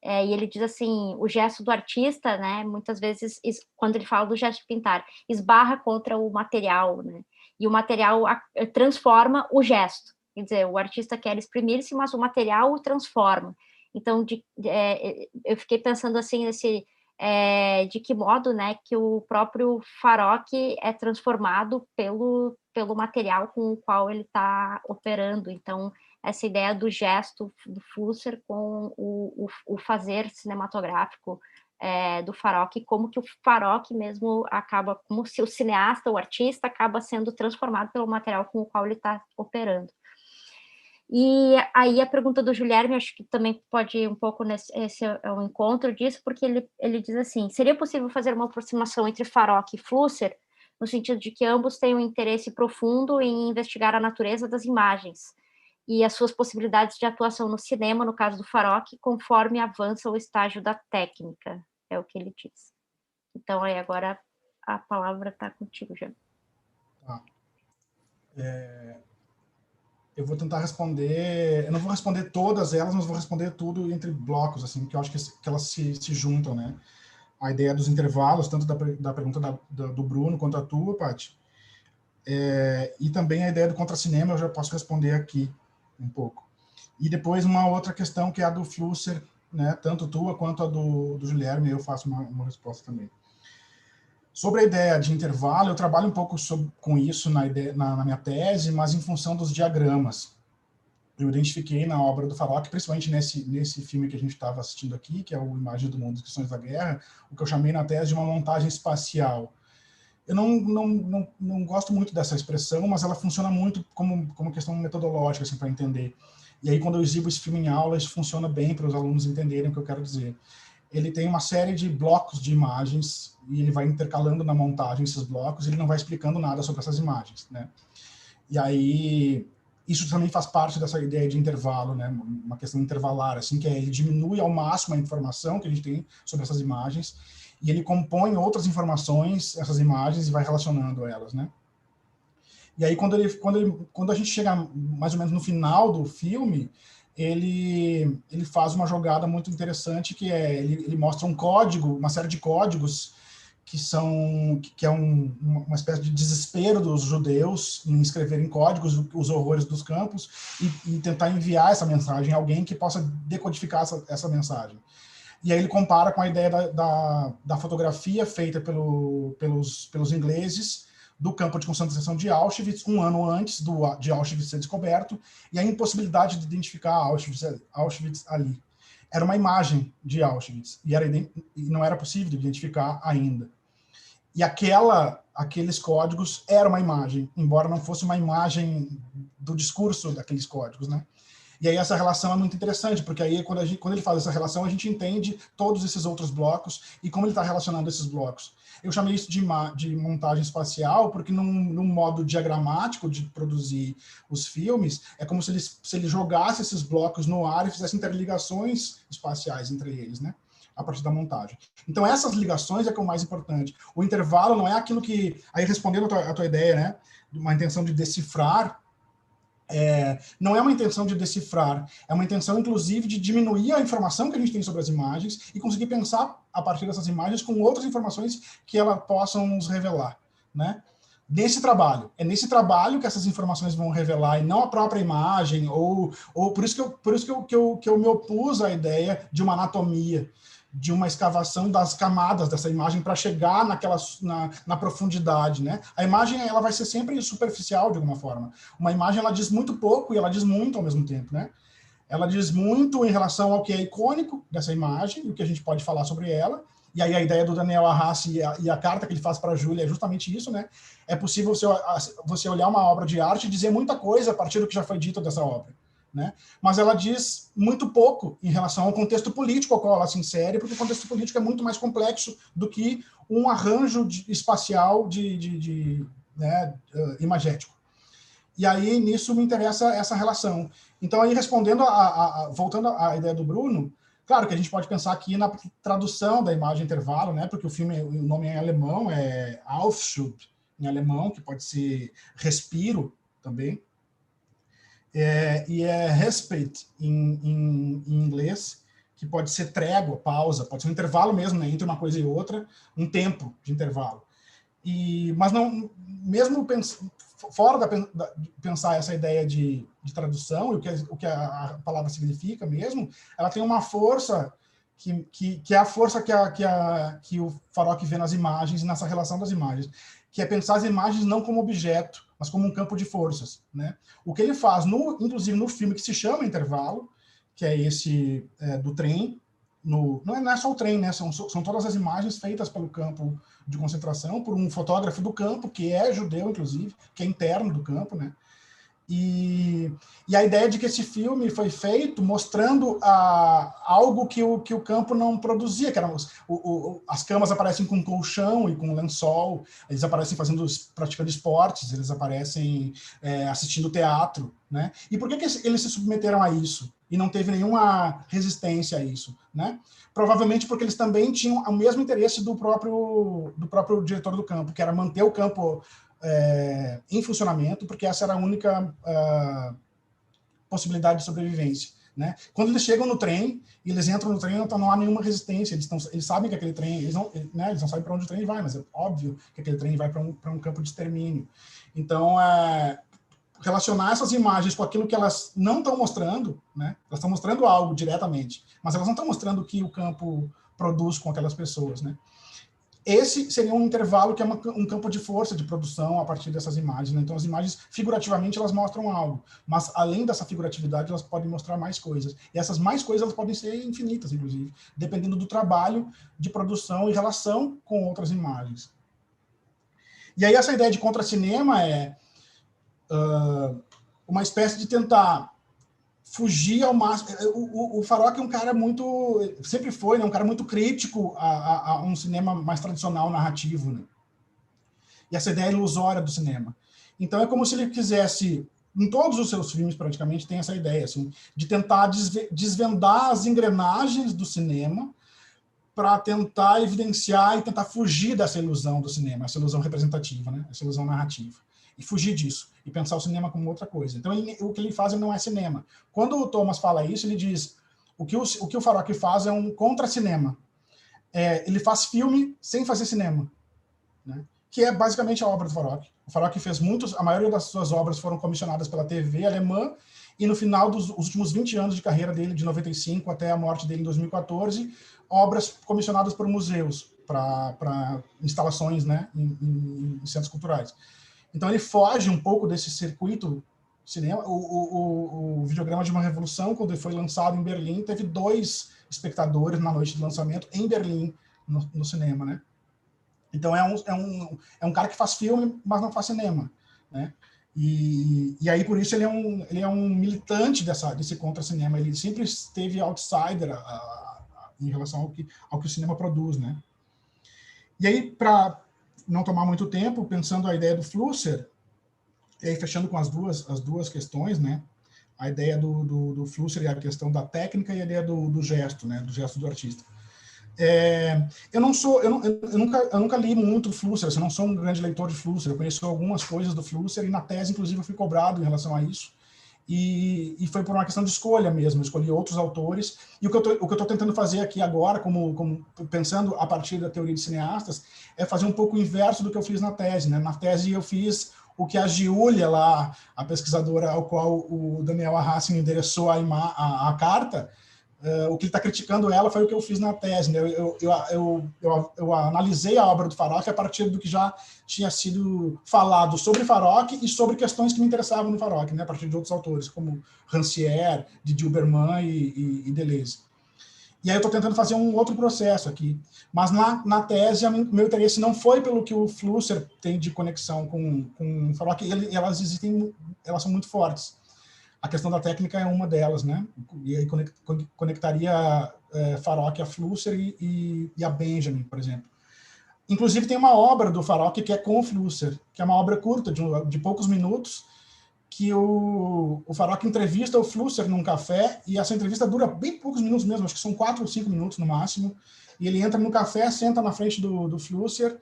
e ele diz assim, o gesto do artista, né, muitas vezes, quando ele fala do gesto de pintar, esbarra contra o material, né, e o material transforma o gesto, quer dizer, o artista quer exprimir-se, mas o material o transforma. Então, eu fiquei pensando assim, de que modo, né, que o próprio Farok é transformado pelo material com o qual ele está operando. Então, essa ideia do gesto do Flusser com o fazer cinematográfico do Farok, como que o Farok mesmo acaba, como se o cineasta, o artista, acaba sendo transformado pelo material com o qual ele está operando. E aí a pergunta do Guilherme, acho que também pode ir um pouco esse é o encontro disso, porque ele diz assim, seria possível fazer uma aproximação entre Farok e Flusser, no sentido de que ambos têm um interesse profundo em investigar a natureza das imagens e as suas possibilidades de atuação no cinema, no caso do Farok, conforme avança o estágio da técnica, é o que ele diz. Então, aí agora a palavra está contigo, Jean. Tá. Eu vou tentar responder, eu não vou responder todas elas, mas vou responder tudo entre blocos, assim, que eu acho que elas se juntam, né? A ideia dos intervalos, tanto da pergunta do Bruno quanto a tua, Paty, e também a ideia do contracinema, eu já posso responder aqui um pouco. E depois uma outra questão, que é a do Flusser, né? Tanto tua quanto a do Guilherme, eu faço uma resposta também. Sobre a ideia de intervalo, eu trabalho um pouco com isso na minha tese, mas em função dos diagramas. Eu identifiquei na obra do Farok, principalmente nesse filme que a gente estava assistindo aqui, que é o Imagens do Mundo, Descrições da Guerra, o que eu chamei na tese de uma montagem espacial. Eu não gosto muito dessa expressão, mas ela funciona muito como questão metodológica, assim, para entender. E aí, quando eu exibo esse filme em aula, isso funciona bem para os alunos entenderem o que eu quero dizer. Ele tem uma série de blocos de imagens e ele vai intercalando na montagem esses blocos e ele não vai explicando nada sobre essas imagens, né? E aí, isso também faz parte dessa ideia de intervalo, né? Uma questão intervalar, assim, que ele diminui ao máximo a informação que a gente tem sobre essas imagens e ele compõe outras informações, essas imagens, e vai relacionando elas, né? E aí, quando a gente chega mais ou menos no final do filme, ele faz uma jogada muito interessante, que ele mostra um código, uma série de códigos que é uma espécie de desespero dos judeus em escreverem códigos os horrores dos campos e tentar enviar essa mensagem a alguém que possa decodificar essa mensagem. E aí ele compara com a ideia da fotografia feita pelos ingleses do campo de concentração de Auschwitz, um ano antes de Auschwitz ser descoberto, e a impossibilidade de identificar Auschwitz ali. Era uma imagem de Auschwitz, e não era possível de identificar ainda. E aqueles códigos era uma imagem, embora não fosse uma imagem do discurso daqueles códigos, né? E aí essa relação é muito interessante, porque aí quando ele faz essa relação, a gente entende todos esses outros blocos e como ele está relacionando esses blocos. Eu chamei isso de montagem espacial, porque num modo diagramático de produzir os filmes, é como se ele jogasse esses blocos no ar e fizesse interligações espaciais entre eles, né? A partir da montagem. Então, essas ligações é que é o mais importante. O intervalo não é aquilo que... Aí, respondendo a tua ideia, né? Uma intenção de decifrar, não é uma intenção de decifrar, é uma intenção, inclusive, de diminuir a informação que a gente tem sobre as imagens e conseguir pensar, a partir dessas imagens, com outras informações que elas possam nos revelar, né? É nesse trabalho que essas informações vão revelar, e não a própria imagem, ou por isso que eu me opus à ideia de uma anatomia, de uma escavação das camadas dessa imagem para chegar na profundidade, né? A imagem, ela vai ser sempre superficial de alguma forma. Uma imagem, ela diz muito pouco e ela diz muito ao mesmo tempo, né? Ela diz muito em relação ao que é icônico dessa imagem e o que a gente pode falar sobre ela. E aí a ideia do Daniel Arrassi e a carta que ele faz para a Júlia é justamente isso, né? É possível você olhar uma obra de arte e dizer muita coisa a partir do que já foi dito dessa obra, né? Mas ela diz muito pouco em relação ao contexto político ao qual ela se insere, porque o contexto político é muito mais complexo do que um arranjo espacial né, imagético. E aí, nisso, me interessa essa relação. Então, aí, respondendo, voltando à ideia do Bruno, claro que a gente pode pensar aqui na tradução da imagem intervalo, né, porque o nome em alemão é Aufschub, em alemão, que pode ser respiro também, e é Respite em inglês, que pode ser trégua, pausa, pode ser um intervalo mesmo, né, entre uma coisa e outra, um tempo de intervalo. Mas não, mesmo fora de pensar essa ideia de tradução e o que a palavra significa mesmo, ela tem uma força que é a força que o Farok vê nas imagens, nessa relação das imagens, que é pensar as imagens não como objeto, mas como um campo de forças, né? O que ele faz, inclusive no filme que se chama Intervalo, que é esse do trem, não é só o trem, né? São todas as imagens feitas pelo campo de concentração, por um fotógrafo do campo, que é judeu, inclusive, que é interno do campo, né? E a ideia de que esse filme foi feito mostrando algo que o campo não produzia, que eram as camas aparecem com colchão e com lençol, eles aparecem praticando esportes, eles aparecem assistindo teatro, né? E por que eles se submeteram a isso? E não teve nenhuma resistência a isso, né? Provavelmente porque eles também tinham o mesmo interesse do próprio diretor do campo, que era manter o campo em funcionamento, porque essa era a única possibilidade de sobrevivência, né? Quando eles chegam no trem, e eles entram no trem, então não há nenhuma resistência, eles sabem que aquele trem, eles não sabem para onde o trem vai, mas é óbvio que aquele trem vai para um campo de extermínio. Então, relacionar essas imagens com aquilo que elas não estão mostrando, né? Elas estão mostrando algo diretamente, mas elas não estão mostrando o que o campo produz com aquelas pessoas, né? Esse seria um intervalo que é um campo de força de produção a partir dessas imagens, né? Então, as imagens, figurativamente, elas mostram algo, mas, além dessa figuratividade, elas podem mostrar mais coisas. E essas mais coisas elas podem ser infinitas, inclusive, dependendo do trabalho de produção e relação com outras imagens. E aí, essa ideia de contracinema é uma espécie de tentar fugir ao máximo. O Farok é um cara muito, sempre foi, né, um cara muito crítico a um cinema mais tradicional, narrativo, né? E essa ideia ilusória do cinema. Então é como se ele quisesse, em todos os seus filmes praticamente tem essa ideia, assim, de tentar desvendar as engrenagens do cinema para tentar evidenciar e tentar fugir dessa ilusão do cinema, essa ilusão representativa, né? Essa ilusão narrativa. E fugir disso, e pensar o cinema como outra coisa. Então, o que ele faz não é cinema. Quando o Thomas fala isso, ele diz o que o Farok faz é um contra-cinema. Ele faz filme sem fazer cinema, né? Que é basicamente a obra do Farok. O Farok fez a maioria das suas obras foram comissionadas pela TV alemã, e no final dos últimos 20 anos de carreira dele, de 95 até a morte dele em 2014, obras comissionadas por museus, para instalações, né, em centros culturais. Então ele foge um pouco desse circuito cinema. O Videograma de uma Revolução, quando ele foi lançado em Berlim, teve 2 espectadores na noite de lançamento em Berlim, no cinema, né? Então é um cara que faz filme, mas não faz cinema, né? E aí por isso ele é um militante desse contra-cinema. Ele sempre esteve outsider em relação ao que o cinema produz, né? E aí, para não tomar muito tempo, pensando a ideia do Flusser, e aí fechando com as duas questões, né? A ideia do Flusser e a questão da técnica, e a ideia do gesto, né? Do gesto do artista. Eu nunca li muito Flusser, eu não sou um grande leitor de Flusser, eu conheço algumas coisas do Flusser, e na tese, inclusive, eu fui cobrado em relação a isso, e foi por uma questão de escolha mesmo, eu escolhi outros autores, e o que eu estou tentando fazer aqui agora, como pensando a partir da teoria de cineastas, é fazer um pouco o inverso do que eu fiz na tese, né? Na tese eu fiz o que a Giulia lá, a pesquisadora ao qual o Daniel Arrassi me endereçou a carta, o que ele está criticando ela foi o que eu fiz na tese, né? Eu analisei a obra do Farok a partir do que já tinha sido falado sobre Farok e sobre questões que me interessavam no Farok, né? A partir de outros autores, como Rancière, de Dilberman e Deleuze. E aí eu estou tentando fazer um outro processo aqui. Mas na tese, meu interesse não foi pelo que o Flusser tem de conexão com o Farok, elas são muito fortes. A questão da técnica é uma delas, né? E aí conectaria Farok a Flusser e a Benjamin, por exemplo. Inclusive, tem uma obra do Farok que é com o Flusser, que é uma obra curta, de poucos minutos, que o Farok entrevista o Flusser num café, e essa entrevista dura bem poucos minutos mesmo, acho que são 4 ou 5 minutos no máximo, e ele entra no café, senta na frente do Flusser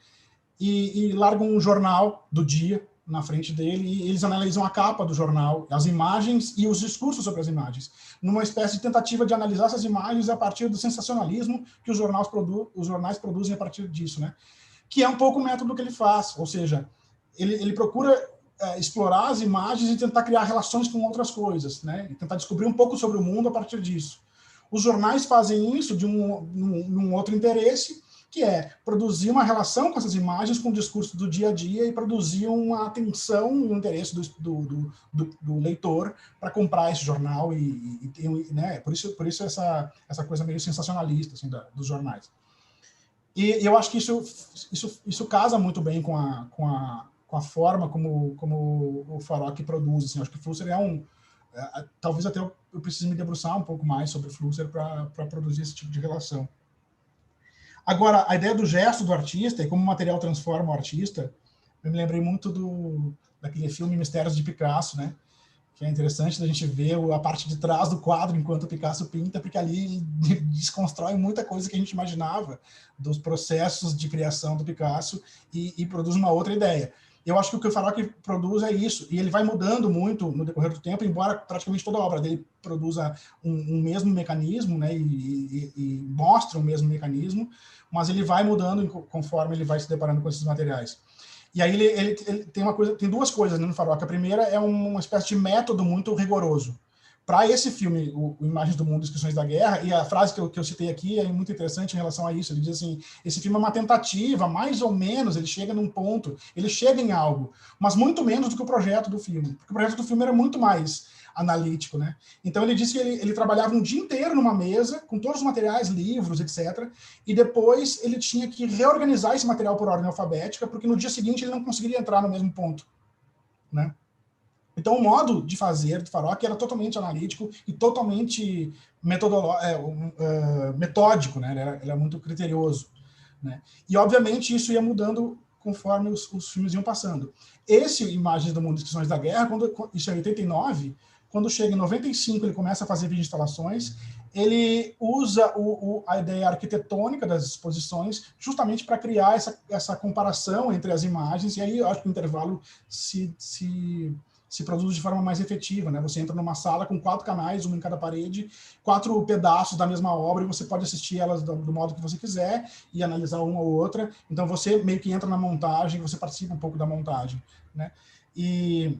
e larga um jornal do dia na frente dele, e eles analisam a capa do jornal, as imagens e os discursos sobre as imagens, numa espécie de tentativa de analisar essas imagens a partir do sensacionalismo que os jornais produzem a partir disso, né? Que é um pouco o método que ele faz, ou seja, ele procura explorar as imagens e tentar criar relações com outras coisas, né? E tentar descobrir um pouco sobre o mundo a partir disso. Os jornais fazem isso de um outro interesse, que é produzir uma relação com essas imagens com o discurso do dia a dia e produzir uma atenção e um interesse do leitor para comprar esse jornal né? Por isso essa coisa meio sensacionalista assim, dos jornais. E eu acho que isso casa muito bem com a forma como o Farok produz. Assim. Eu acho que o Flusser talvez até eu precise me debruçar um pouco mais sobre o Flusser para produzir esse tipo de relação. Agora, a ideia do gesto do artista e como o material transforma o artista, eu me lembrei muito daquele filme Mistérios de Picasso, né? Que é interessante da gente ver a parte de trás do quadro enquanto o Picasso pinta, porque ali ele desconstrói muita coisa que a gente imaginava dos processos de criação do Picasso e produz uma outra ideia. Eu acho que o que o Farok produz é isso, e ele vai mudando muito no decorrer do tempo, embora praticamente toda a obra dele produza um mesmo mecanismo, né, e mostra o mesmo mecanismo, mas ele vai mudando conforme ele vai se deparando com esses materiais. E aí ele tem duas coisas, né, no Farok. A primeira é uma espécie de método muito rigoroso. Para esse filme, o Imagens do Mundo, Inscrições da Guerra, e a frase que eu citei aqui é muito interessante em relação a isso. Ele diz assim, esse filme é uma tentativa, mais ou menos, ele chega num ponto, ele chega em algo, mas muito menos do que o projeto do filme. Porque o projeto do filme era muito mais analítico, né? Então ele disse que ele trabalhava um dia inteiro numa mesa, com todos os materiais, livros, etc. E depois ele tinha que reorganizar esse material por ordem alfabética, porque no dia seguinte ele não conseguiria entrar no mesmo ponto, né? Então, o modo de fazer do Farok era totalmente analítico e totalmente metódico, né? Ele era muito criterioso, né? E, obviamente, isso ia mudando conforme os filmes iam passando. Esse Imagens do Mundo, Inscrições da Guerra, isso é em 89, quando chega em 95, ele começa a fazer videoinstalações, ele usa a ideia arquitetônica das exposições justamente para criar essa comparação entre as imagens, e aí eu acho que o intervalo se produz de forma mais efetiva, né? Você entra numa sala com 4 canais, um em cada parede, 4 pedaços da mesma obra, e você pode assistir elas do modo que você quiser e analisar uma ou outra. Então você meio que entra na montagem, você participa um pouco da montagem, né? E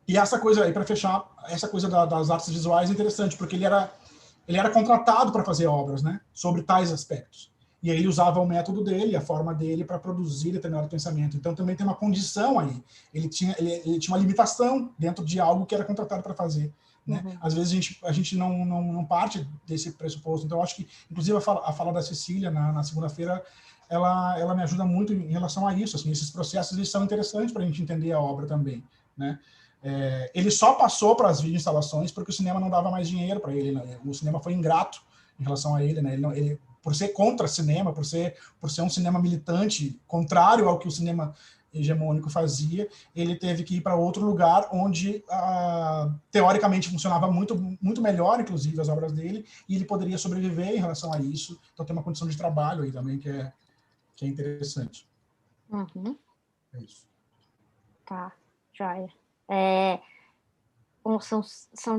essa coisa aí, para fechar, essa coisa das artes visuais é interessante, porque ele era contratado para fazer obras, né? Sobre tais aspectos. E aí ele usava o método dele, a forma dele, para produzir determinado pensamento. Então também tem uma condição aí. Ele tinha uma limitação dentro de algo que era contratado para fazer. Né? Uhum. Às vezes a gente não parte desse pressuposto. Então eu acho que, inclusive, a fala da Cecília na segunda-feira, ela me ajuda muito em relação a isso. Assim, esses processos eles são interessantes para a gente entender a obra também. Né? Ele só passou para as videoinstalações porque o cinema não dava mais dinheiro para ele. Né? O cinema foi ingrato em relação a ele. Né? Ele por ser contra cinema, por ser um cinema militante, contrário ao que o cinema hegemônico fazia, ele teve que ir para outro lugar onde, teoricamente, funcionava muito melhor, inclusive, as obras dele, e ele poderia sobreviver em relação a isso. Então tem uma condição de trabalho aí também que é interessante. Uhum. É isso. Tá, joia. São